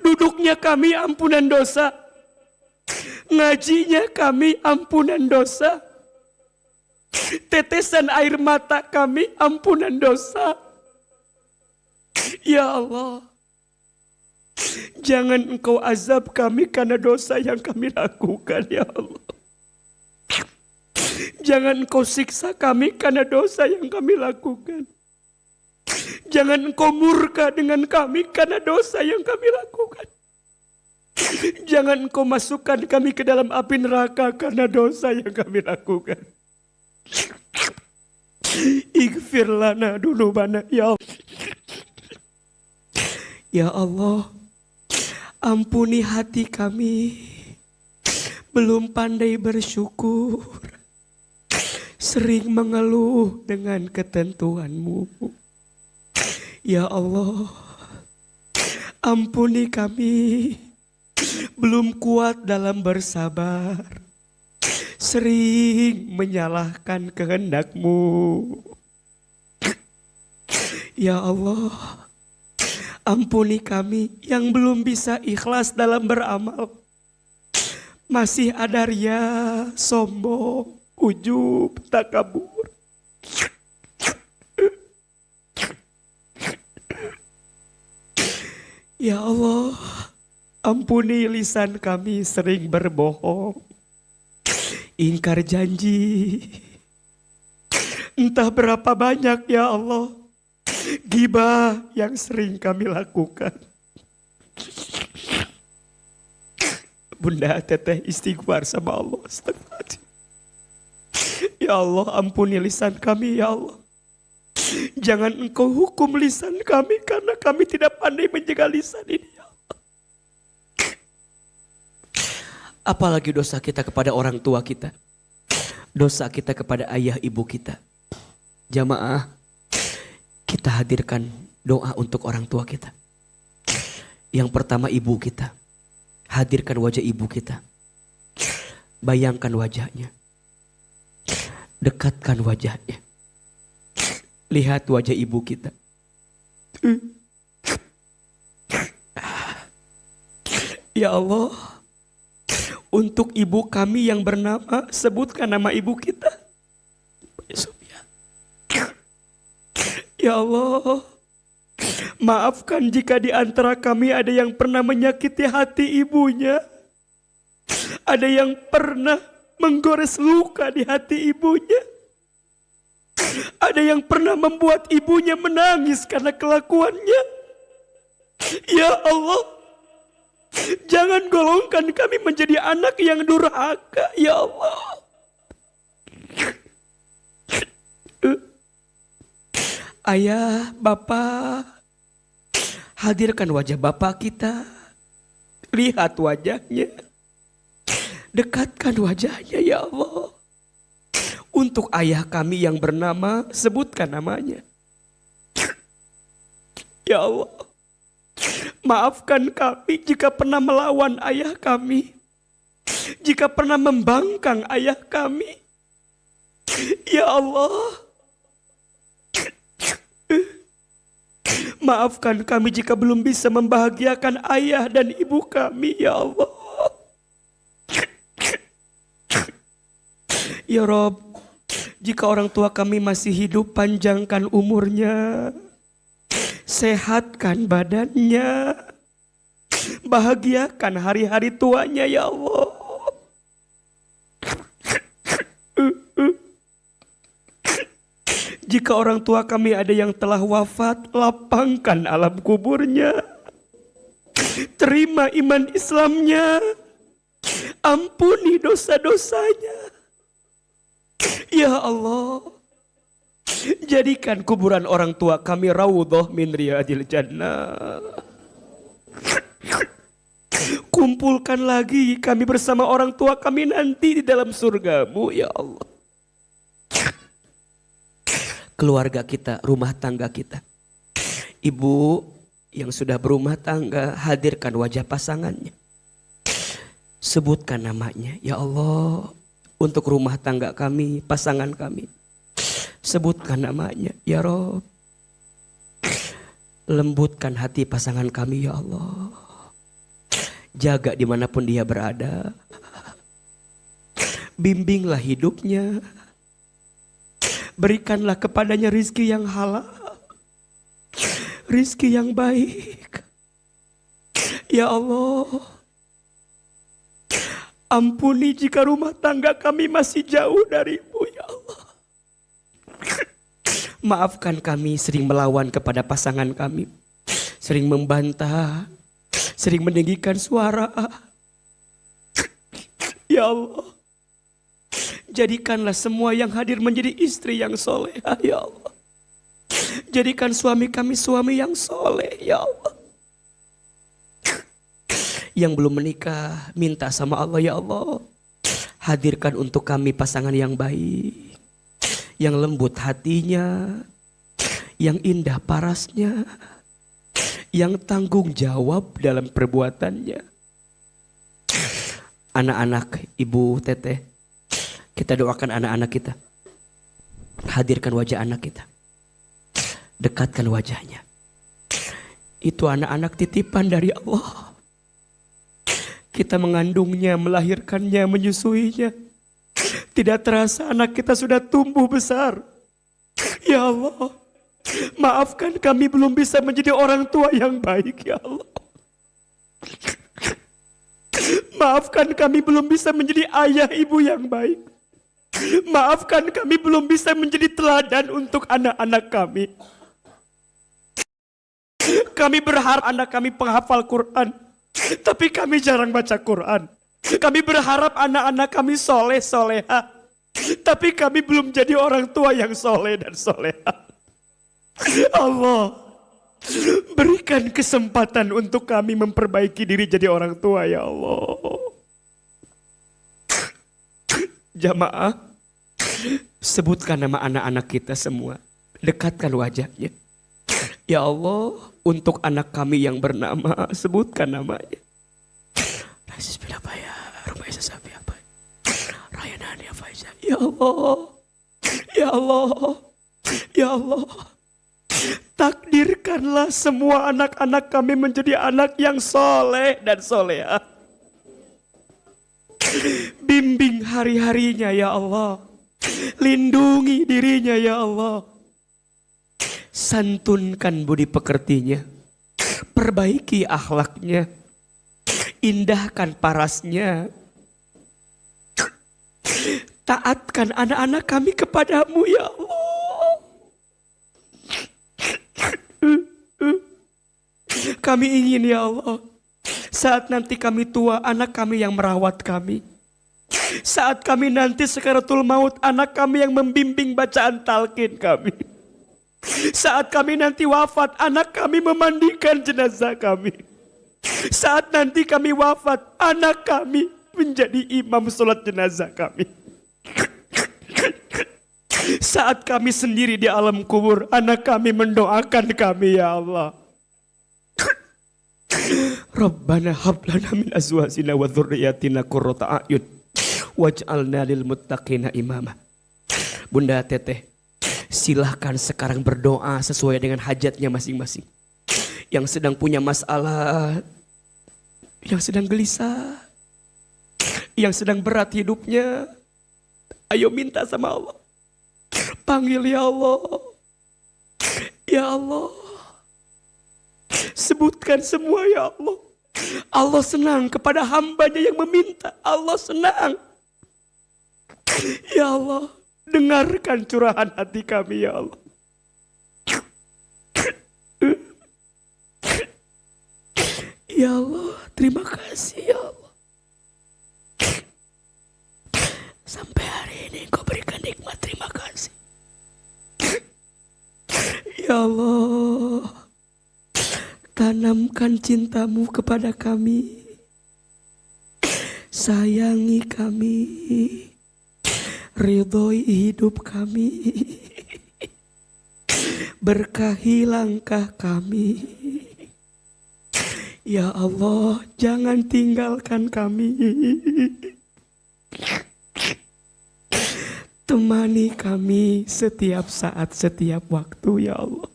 Duduknya kami ampunan dosa. Ngajinya kami ampunan dosa. Tetesan air mata kami ampunan dosa. Ya Allah, jangan Engkau azab kami karena dosa yang kami lakukan ya Allah. Jangan Engkau siksa kami karena dosa yang kami lakukan. Jangan Engkau murka dengan kami karena dosa yang kami lakukan. Jangan Engkau masukkan kami ke dalam api neraka karena dosa yang kami lakukan. Ighfir lana dunubana ya Allah. Ya Allah, ampuni hati kami. Belum pandai bersyukur. Sering mengeluh dengan ketentuan-Mu. Ya Allah, ampuni kami. Belum kuat dalam bersabar. Sering menyalahkan kehendak-Mu. Ya Allah, ampuni kami yang belum bisa ikhlas dalam beramal. Masih ada ria, sombong, ujub, takabur. Ya Allah, ampuni lisan kami sering berbohong, ingkar janji. Entah berapa banyak ya Allah ghibah yang sering kami lakukan. Bunda teteh istighfar sama Allah. Ya Allah, ampuni lisan kami ya Allah. Jangan Engkau hukum lisan kami karena kami tidak pandai menjaga lisan ini ya Allah. Apalagi dosa kita kepada orang tua kita. Dosa kita kepada ayah ibu kita. Jamaah, kita hadirkan doa untuk orang tua kita. Yang pertama ibu kita. Hadirkan wajah ibu kita. Bayangkan wajahnya. Dekatkan wajahnya. Lihat wajah ibu kita. Ya Allah, untuk ibu kami yang bernama, sebutkan nama ibu kita. Ya Allah, maafkan jika di antara kami ada yang pernah menyakiti hati ibunya. Ada yang pernah menggores luka di hati ibunya. Ada yang pernah membuat ibunya menangis karena kelakuannya. Ya Allah, jangan golongkan kami menjadi anak yang durhaka, ya Allah. Ayah, Bapak, hadirkan wajah Bapak kita. Lihat wajahnya. Dekatkan wajahnya ya Allah. Untuk ayah kami yang bernama, sebutkan namanya. Ya Allah, maafkan kami jika pernah melawan ayah kami. Jika pernah membangkang ayah kami. Ya Allah, maafkan kami jika belum bisa membahagiakan ayah dan ibu kami, ya Allah. Ya Rob, jika orang tua kami masih hidup, panjangkan umurnya. Sehatkan badannya. Bahagiakan hari-hari tuanya, ya Allah. Jika orang tua kami ada yang telah wafat, lapangkan alam kuburnya. Terima iman Islamnya. Ampuni dosa-dosanya. Ya Allah, jadikan kuburan orang tua kami raudhah min riyadil jannah. Kumpulkan lagi kami bersama orang tua kami nanti di dalam surga-Mu, ya Allah. Keluarga kita, rumah tangga kita. Ibu yang sudah berumah tangga, hadirkan wajah pasangannya. Sebutkan namanya, ya Allah. Untuk rumah tangga kami, pasangan kami. Sebutkan namanya, ya Rob. Lembutkan hati pasangan kami, ya Allah. Jaga dimanapun dia berada. Bimbinglah hidupnya. Berikanlah kepadanya rizki yang halal, rizki yang baik. Ya Allah, ampuni jika rumah tangga kami masih jauh darimu, ya Allah. Maafkan kami sering melawan kepada pasangan kami, sering membantah, sering meninggikan suara. Ya Allah, jadikanlah semua yang hadir menjadi istri yang solehah, ya Allah. Jadikan suami kami suami yang soleh, ya Allah. Yang belum menikah, minta sama Allah, ya Allah, hadirkan untuk kami pasangan yang baik, yang lembut hatinya, yang indah parasnya, yang tanggung jawab dalam perbuatannya. Anak-anak Ibu Teteh, kita doakan anak-anak kita. Hadirkan wajah anak kita, dekatkan wajahnya. Itu anak-anak titipan dari Allah. Kita mengandungnya, melahirkannya, menyusuinya. Tidak terasa anak kita sudah tumbuh besar. Ya Allah, maafkan kami belum bisa menjadi orang tua yang baik, ya Allah. Maafkan kami belum bisa menjadi ayah ibu yang baik. Maafkan kami belum bisa menjadi teladan untuk anak-anak kami. Kami berharap anak kami penghafal Quran, tapi kami jarang baca Quran. Kami berharap anak-anak kami soleh soleha, tapi kami belum jadi orang tua yang soleh dan soleha. Allah, berikan kesempatan untuk kami memperbaiki diri jadi orang tua, ya Allah. Jamaah, sebutkan nama anak-anak kita semua, dekatkan wajahnya. Ya Allah, untuk anak kami yang bernama, sebutkan namanya. Rasis Pilapaya, Rumaisa Safiapa, Rayana Faizal. Ya Allah, ya Allah, ya Allah. Takdirkanlah semua anak-anak kami menjadi anak yang soleh dan soleha. Bimbing hari-harinya, ya Allah. Lindungi dirinya, ya Allah. Santunkan budi pekertinya, perbaiki akhlaknya, indahkan parasnya. Taatkan anak-anak kami kepadamu, ya Allah. Kami ingin, ya Allah, saat nanti kami tua, anak kami yang merawat kami. Saat kami nanti sekaratul maut, anak kami yang membimbing bacaan talqin kami. Saat kami nanti wafat, anak kami memandikan jenazah kami. Saat nanti kami wafat, anak kami menjadi imam sholat jenazah kami. Saat kami sendiri di alam kubur, anak kami mendoakan kami, ya Allah. Rabbana hablana min azwajina wa dzurriyyatina qurrata a'yun waj'alna lil muttaqina imama. Bunda Teteh, silahkan sekarang berdoa sesuai dengan hajatnya masing-masing. Yang sedang punya masalah, yang sedang gelisah, yang sedang berat hidupnya, ayo minta sama Allah. Panggil, ya Allah. Ya Allah. Sebutkan semua, ya Allah. Allah senang kepada hambanya yang meminta. Allah senang. Ya Allah, dengarkan curahan hati kami, ya Allah. Ya Allah, terima kasih, ya Allah. Sampai hari ini Kau berikan nikmat, terima kasih. Ya Allah, tanamkan cintamu kepada kami. Sayangi kami. Ridhoi hidup kami. Berkahi langkah kami. Ya Allah, jangan tinggalkan kami. Temani kami setiap saat, setiap waktu ya Allah.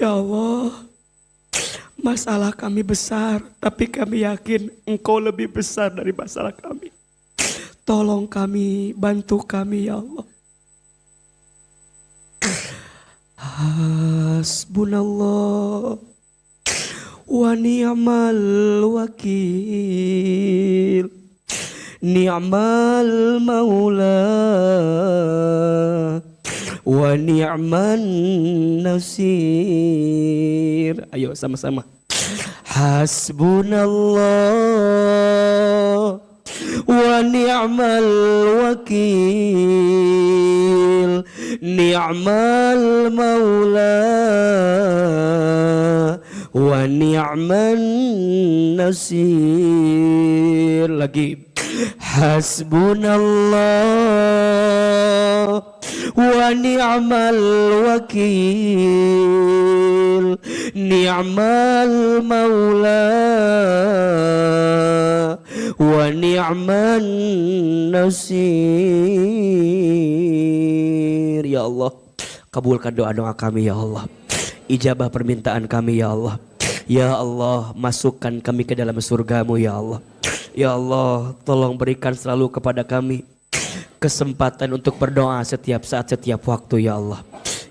Ya Allah, masalah kami besar, tapi kami yakin Engkau lebih besar dari masalah kami. Tolong kami, bantu kami ya Allah. Hasbunallah wa ni'mal wakil, ni'mal maula wa ni'man nasir. Ayo sama-sama. Hasbunallah wa ni'mal wakil, ni'mal maula wa ni'man nasir. Lagi. Hasbunallah wa ni'mal wakil, ni'mal maula wa ni'man nasir. Ya Allah, kabulkan doa-doa kami ya Allah. Ijabah permintaan kami ya Allah. Ya Allah, masukkan kami ke dalam surgamu ya Allah. Ya Allah, tolong berikan selalu kepada kami kesempatan untuk berdoa setiap saat, setiap waktu ya Allah.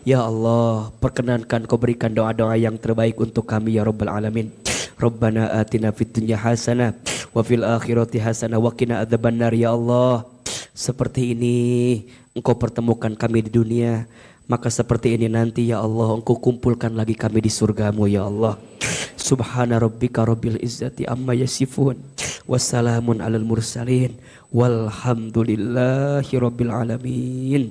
Ya Allah, perkenankan Kau berikan doa-doa yang terbaik untuk kami ya Rabbal Alamin. Rabbana atina fid dunya hasanah wa fil akhirati hasanah wa qina adzabannar. Ya Allah, seperti ini Engkau pertemukan kami di dunia, maka seperti ini nanti ya Allah Engkau kumpulkan lagi kami di surgamu ya Allah. Subhana rabbika rabbil izzati amma yasifun, wassalamun alal mursalin, walhamdulillahi rabbil alamin.